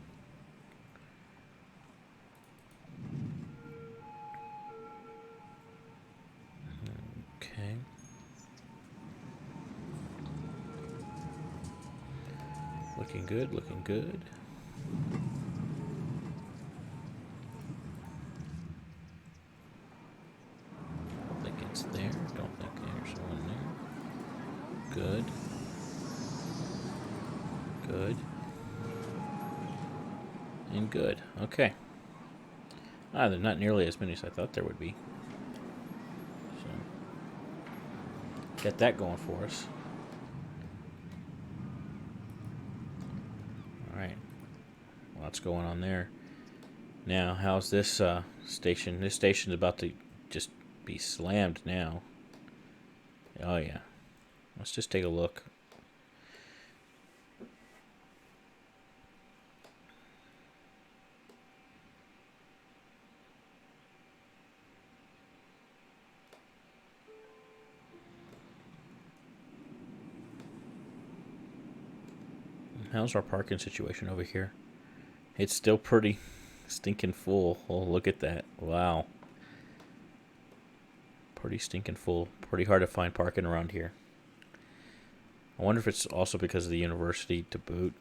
Okay. Looking good, looking good. Don't think it's there. Don't think there's one there. Good. Good. And good. Okay. They're not nearly as many as I thought there would be. So, Get that going for us. Alright. Lots going on there. Now, how's this station? This station's about to just be slammed now. Oh, yeah. Let's just take a look. How's our parking situation over here? It's still pretty stinking full. Oh, look at that. Wow. Pretty stinking full. Pretty hard to find parking around here. I wonder if it's also because of the university to boot.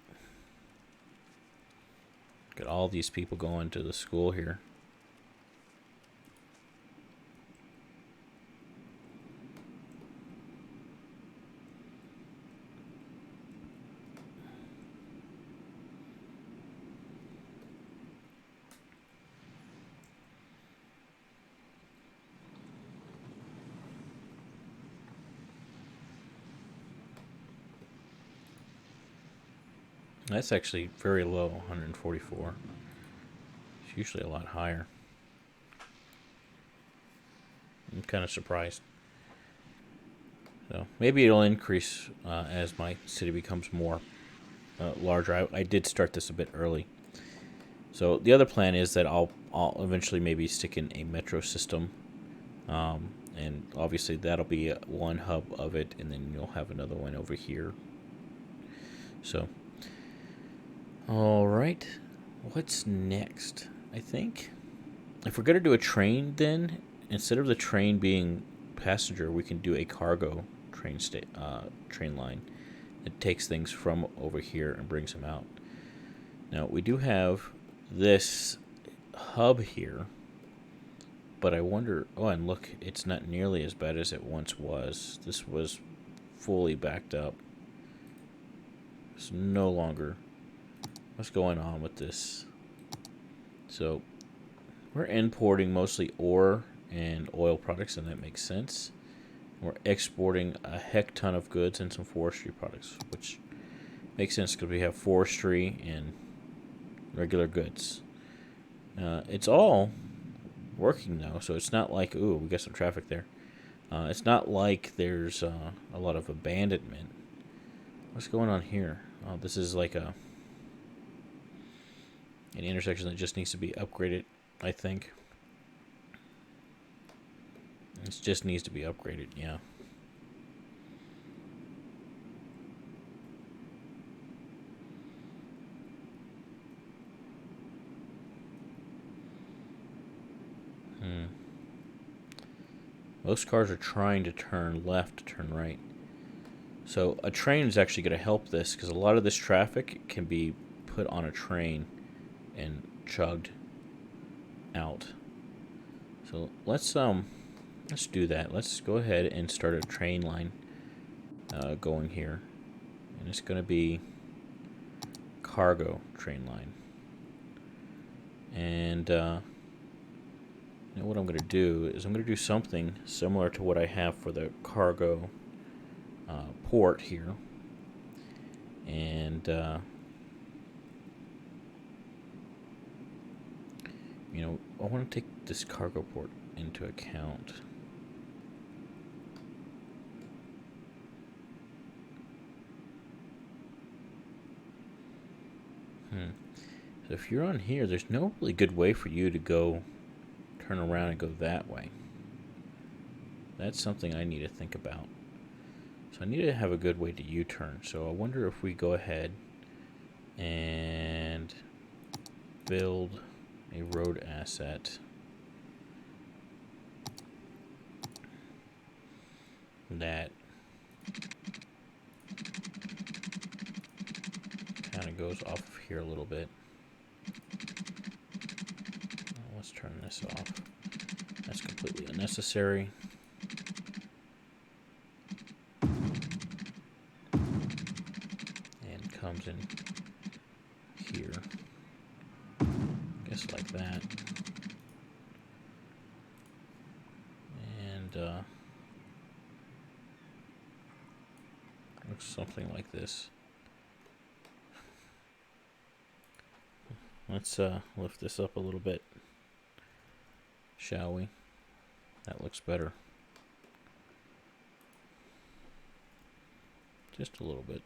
Got all these people going to the school here. That's actually very low, 144. It's usually a lot higher. I'm kind of surprised. So maybe it'll increase as my city becomes more larger. I did start this a bit early. So the other plan is that I'll eventually maybe stick in a metro system. And obviously that'll be one hub of it, and then you'll have another one over here. So, all right, what's next? I think if we're going to do a train, then instead of the train being passenger, we can do a cargo train line that takes things from over here and brings them out. Now, we do have this hub here, but I wonder... Oh, and look, it's not nearly as bad as it once was. This was fully backed up. It's no longer... What's going on with this? So, we're importing mostly ore and oil products, and that makes sense. We're exporting a heck ton of goods and some forestry products, which makes sense because we have forestry and regular goods. It's all working though, so it's not like, ooh, we got some traffic there. It's not like there's a lot of abandonment. What's going on here? Oh, this is like an intersection that just needs to be upgraded, I think. It just needs to be upgraded, yeah. Most cars are trying to turn left to turn right. So a train is actually going to help this, because a lot of this traffic can be put on a train and chugged out. So let's do that. Let's go ahead and start a train line going here, and it's going to be cargo train line. And you know what I'm going to do is I'm going to do something similar to what I have for the cargo port here. And you know, I want to take this cargo port into account. So if you're on here, there's no really good way for you to go turn around and go that way. That's something I need to think about. So I need to have a good way to U-turn. So I wonder if we go ahead and build a road asset that kind of goes off of here a little bit. Let's turn this off. That's completely unnecessary. And comes in here. Just like that. And Looks something like this. Let's lift this up a little bit, shall we? That looks better. Just a little bit.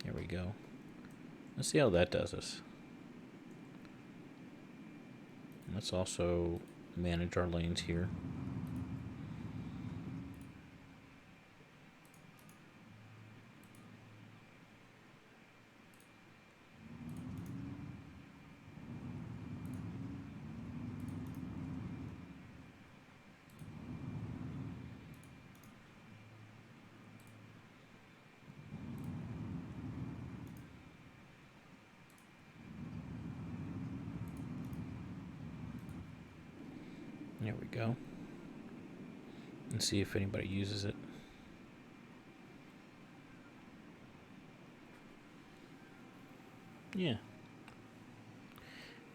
Here we go. Let's see how that does us. Let's also manage our lanes here. There we go. And see if anybody uses it. Yeah.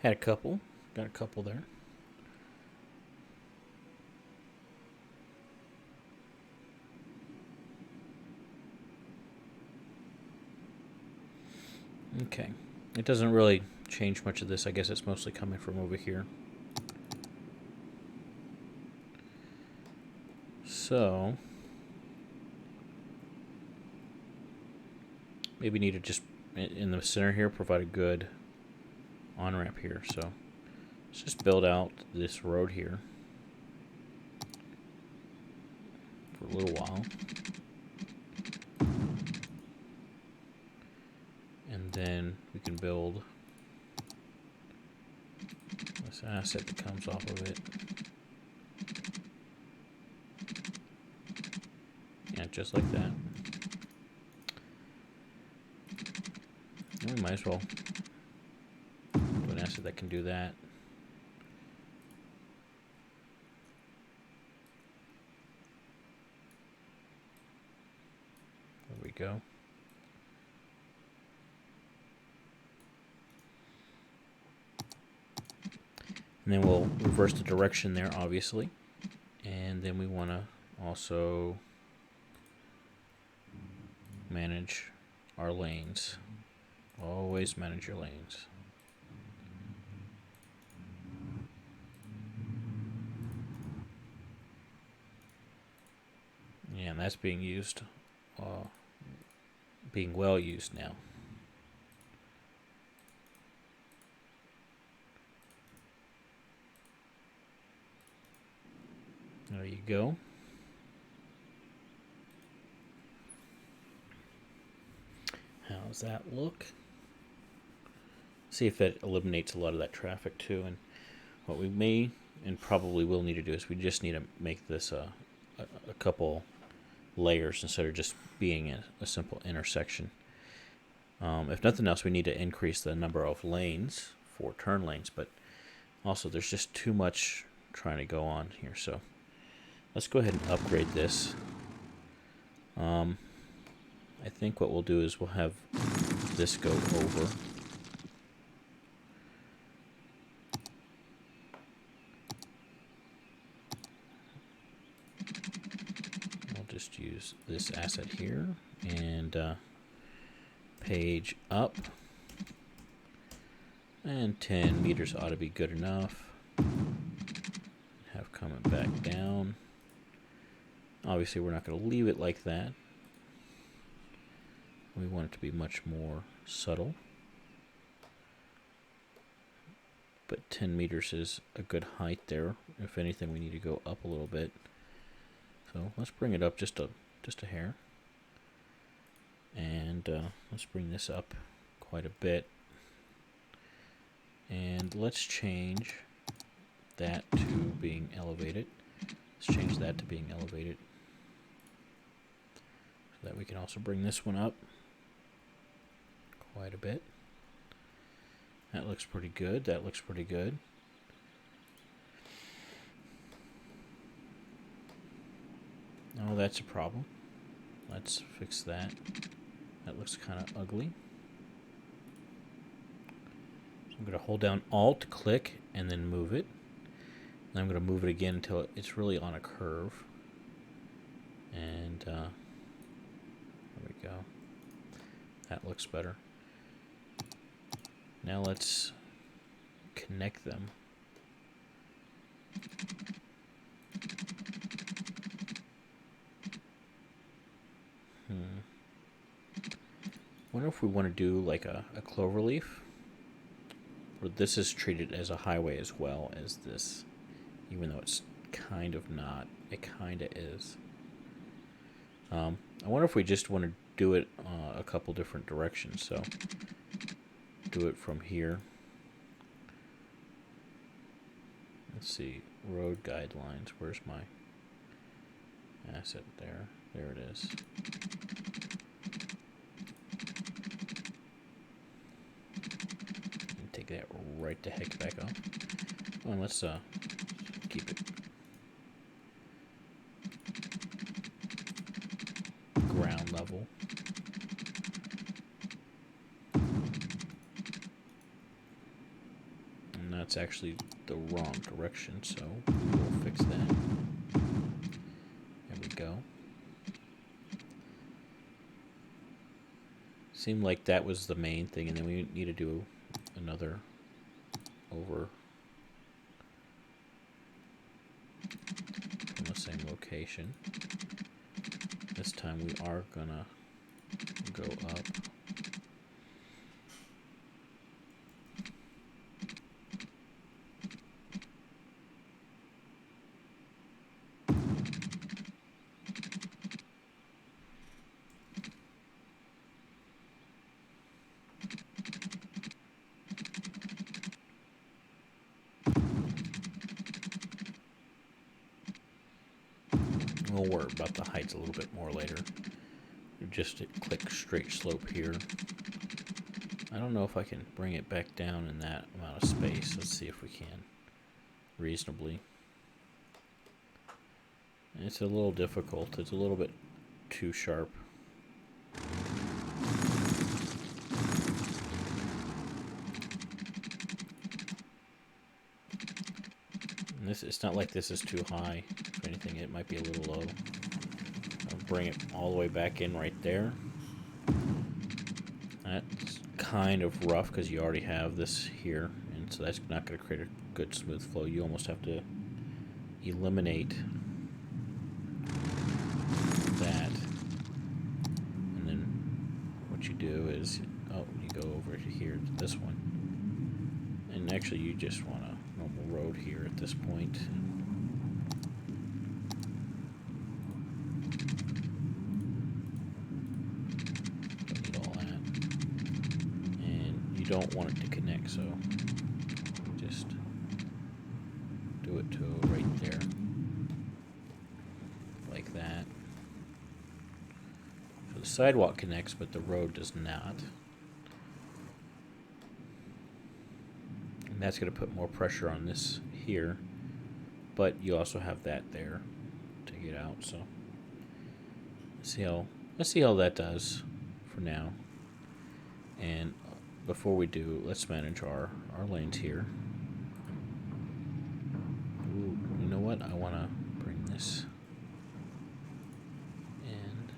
Had a couple. Got a couple there. Okay. It doesn't really change much of this. I guess it's mostly coming from over here. So maybe need to just, in the center here, provide a good on-ramp here. So let's just build out this road here for a little while. And then we can build this asset that comes off of it. Yeah, just like that. And we might as well do an asset that can do that. There we go. And then we'll reverse the direction there, obviously. And then we want to also manage our lanes. Always manage your lanes. Yeah, and that's being used, being well used now. There you go. How's that look? See if that eliminates a lot of that traffic too. And what we may and probably will need to do is we just need to make this a couple layers instead of just being a simple intersection. If nothing else, we need to increase the number of lanes for turn lanes, but also there's just too much trying to go on here. So let's go ahead and upgrade this. I think what we'll do is we'll have this go over. We'll just use this asset here and page up. And 10 meters ought to be good enough. Have coming back down. Obviously, we're not going to leave it like that. We want it to be much more subtle. But 10 meters is a good height there. If anything, we need to go up a little bit. So let's bring it up just a hair. And let's bring this up quite a bit. And let's change that to being elevated. Let's change that to being elevated. So that we can also bring this one up quite a bit. That looks pretty good. That looks pretty good. Oh, that's a problem. Let's fix that. That looks kind of ugly. So I'm going to hold down Alt, click, and then move it. And I'm going to move it again until it's really on a curve. And there we go. That looks better. Now let's connect them. Wonder if we want to do like a clover leaf. Or this is treated as a highway as well as this. Even though it's kind of not. It kind of is. I wonder if we just want to do it a couple different directions. So do it from here. Let's see. Road guidelines. Where's my asset there? There it is. Take that right the heck back up. Oh, and let's keep it ground level. And that's actually the wrong direction, so we'll fix that. There we go. Seemed like that was the main thing, and then we need to do another over from the same location. This time we are gonna go up. We'll worry about the heights a little bit more later. Just click straight slope here. I don't know if I can bring it back down in that amount of space. Let's see if we can reasonably. It's a little difficult. It's a little bit too sharp. And this, it's not like this is too high. If anything, it might be a little low. I'll bring it all the way back in right there. That's kind of rough because you already have this here, and so that's not going to create a good smooth flow. You almost have to eliminate that, and then what you do is, you go over to here to this one, and actually you just want a normal road here at this point. Don't want it to connect, so just do it to right there, like that. So the sidewalk connects, but the road does not. And that's going to put more pressure on this here, but you also have that there to get out. So let's see how that does for now. And before we do, let's manage our lanes here. Ooh, you know what? I want to bring this in.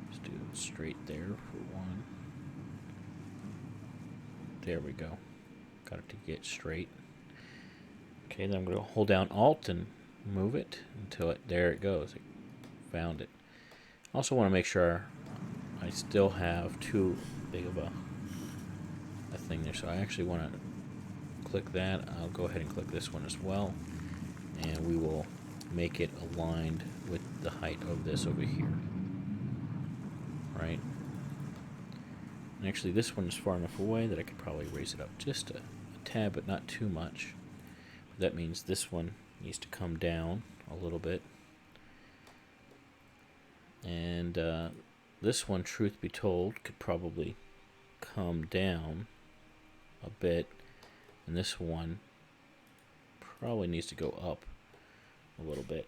Let's do it straight there for one. There we go. Got it to get straight. Okay, then I'm going to hold down Alt and move it until there it goes. I found it. Also want to make sure I still have too big of a thing there, so I actually want to click that. I'll go ahead and click this one as well, and we will make it aligned with the height of this over here. Right? And actually this one is far enough away that I could probably raise it up just a tad, but not too much. But that means this one needs to come down a little bit. And this one, truth be told, could probably come down a bit, and this one probably needs to go up a little bit.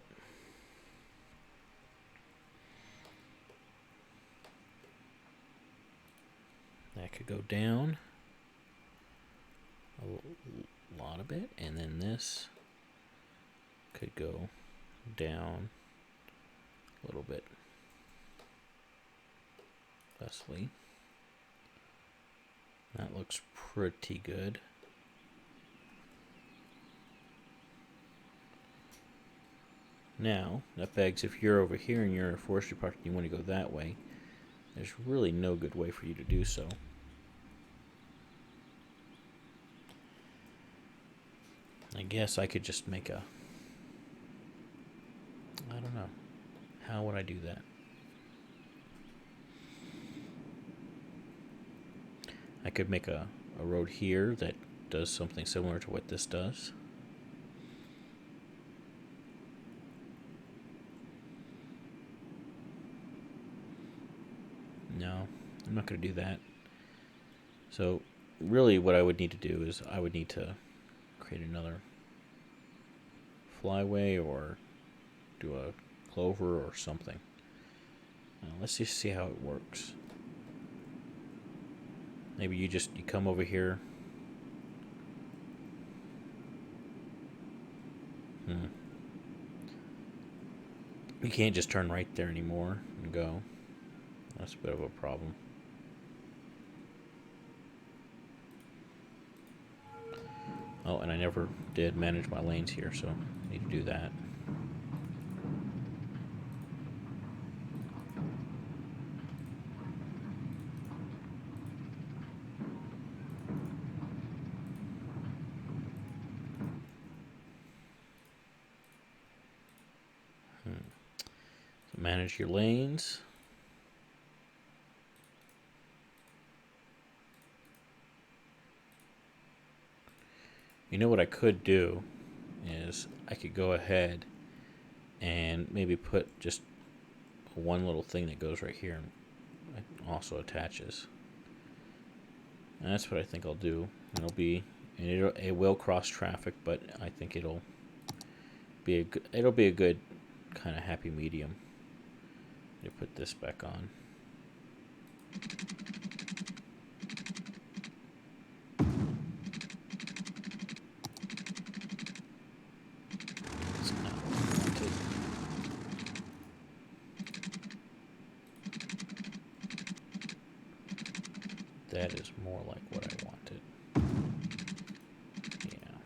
That could go down a lot of bit, and then this could go down a little bit. Thusly. That looks pretty good. Now, that begs, if you're over here and you're a forestry project and you want to go that way, there's really no good way for you to do so. I guess I could just make a... I don't know. How would I do that? I could make a road here that does something similar to what this does. No, I'm not going to do that. So really what I would need to do is I would need to create another flyway or do a clover or something. Now, let's just see how it works. Maybe you come over here. You can't just turn right there anymore and go. That's a bit of a problem. Oh, and I never did manage my lanes here, so I need to do that. So manage your lanes. You know what I could do is I could go ahead and maybe put just one little thing that goes right here and also attaches. And that's what I think I'll do. It will cross traffic, but I think it'll be a good kind of happy medium. You put this back on. That is more like what I wanted. Yeah.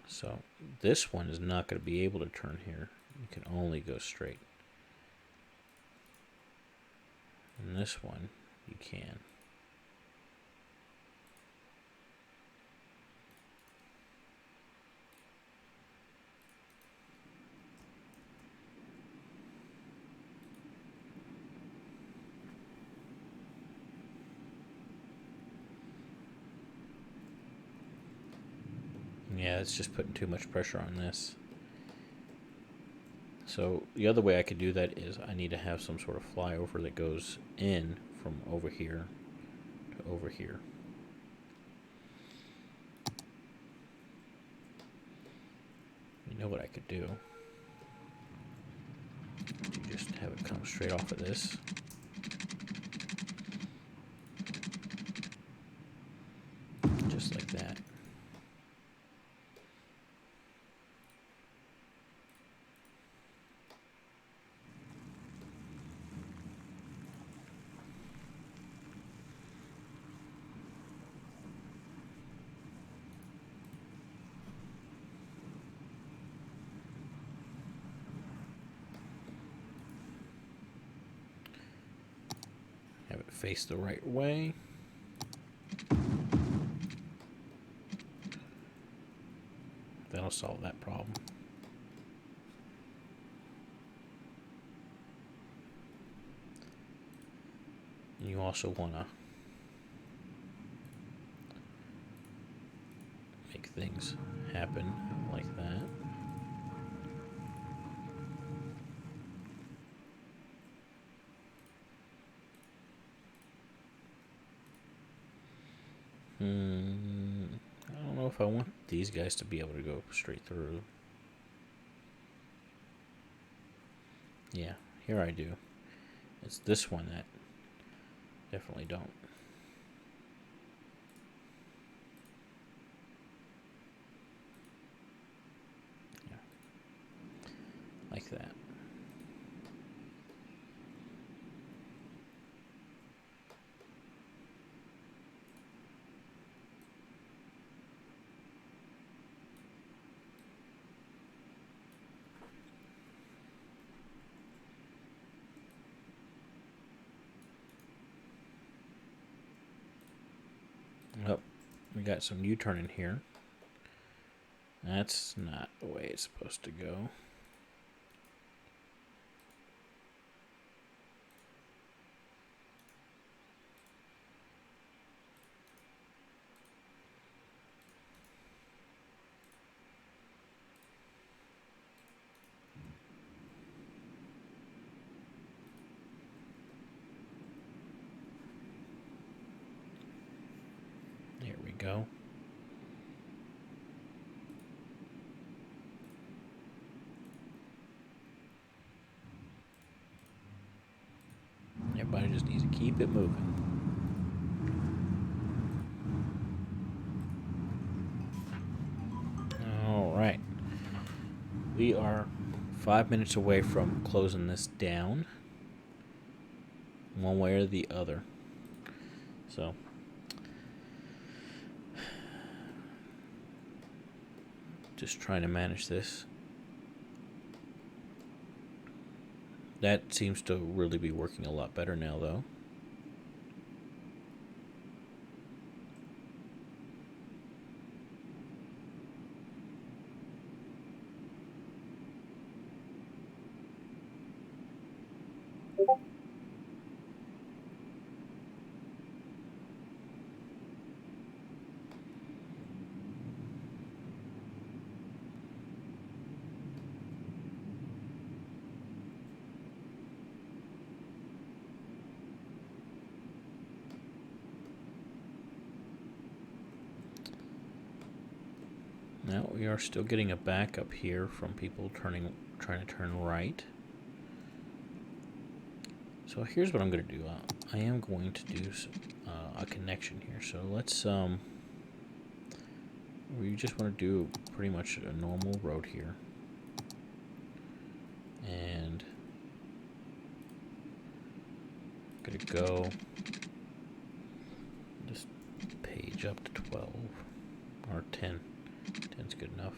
So this one is not going to be able to turn here. You can only go straight. And this one, you can. Yeah, it's just putting too much pressure on this. So the other way I could do that is I need to have some sort of flyover that goes in from over here to over here. You know what I could do? You just have it come straight off of this. Just like that. Have it face the right way. That'll solve that problem. You also want to make things happen like that. I don't know if I want these guys to be able to go straight through. Yeah, here I do. It's this one that definitely don't. like that. Oh, we got some U-turn in here. That's not the way it's supposed to go. There we go. Everybody just needs to keep it moving. All right. We are 5 minutes away from closing this down, one way or the other. So, just trying to manage this. That seems to really be working a lot better now, though. Now we are still getting a backup here from people trying to turn right. So here's what I'm going to do. I am going to do a connection here. So let's we just want to do pretty much a normal road here, and I'm going to go just page up to 12 or 10. 10's good enough.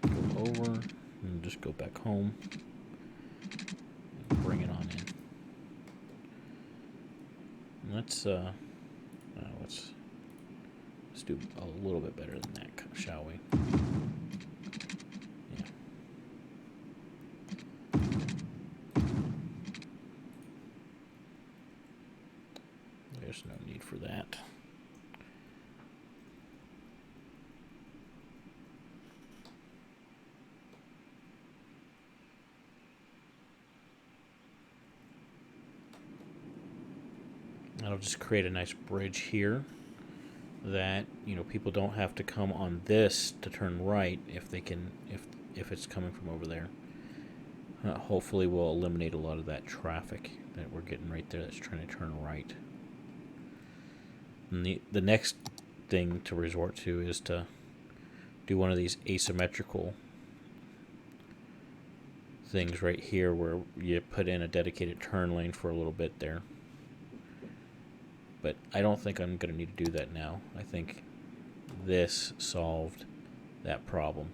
Go over and just go back home and bring it on in. And let's do a little bit better than that, shall we? Yeah. There's no need for that. That'll just create a nice bridge here that, you know, people don't have to come on this to turn right if they can, if it's coming from over there. Hopefully we'll eliminate a lot of that traffic that we're getting right there that's trying to turn right. And the next thing to resort to is to do one of these asymmetrical things right here where you put in a dedicated turn lane for a little bit there. But I don't think I'm going to need to do that now. I think this solved that problem.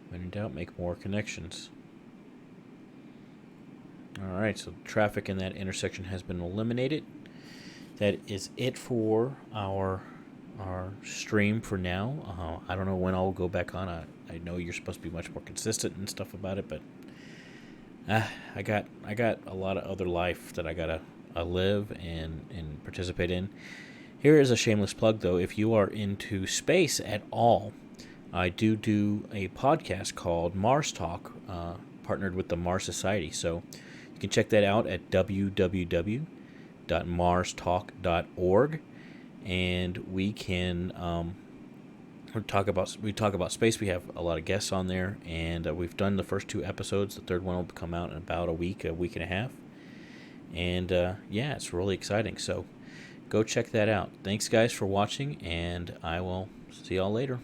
When in doubt, make more connections. Alright, so traffic in that intersection has been eliminated. That is it for our stream for now. I don't know when I'll go back on. I know you're supposed to be much more consistent and stuff about it, but I got a lot of other life that I gotta live and participate in. Here is a shameless plug, though. If you are into space at all, I do a podcast called Mars Talk, partnered with the Mars Society. So you can check that out at www.marstalk.org, and we can we talk about space. We have a lot of guests on there, and we've done the first 2 episodes. The third one will come out in about a week and a half. And yeah, it's really exciting. So go check that out. Thanks, guys, for watching, and I will see y'all later.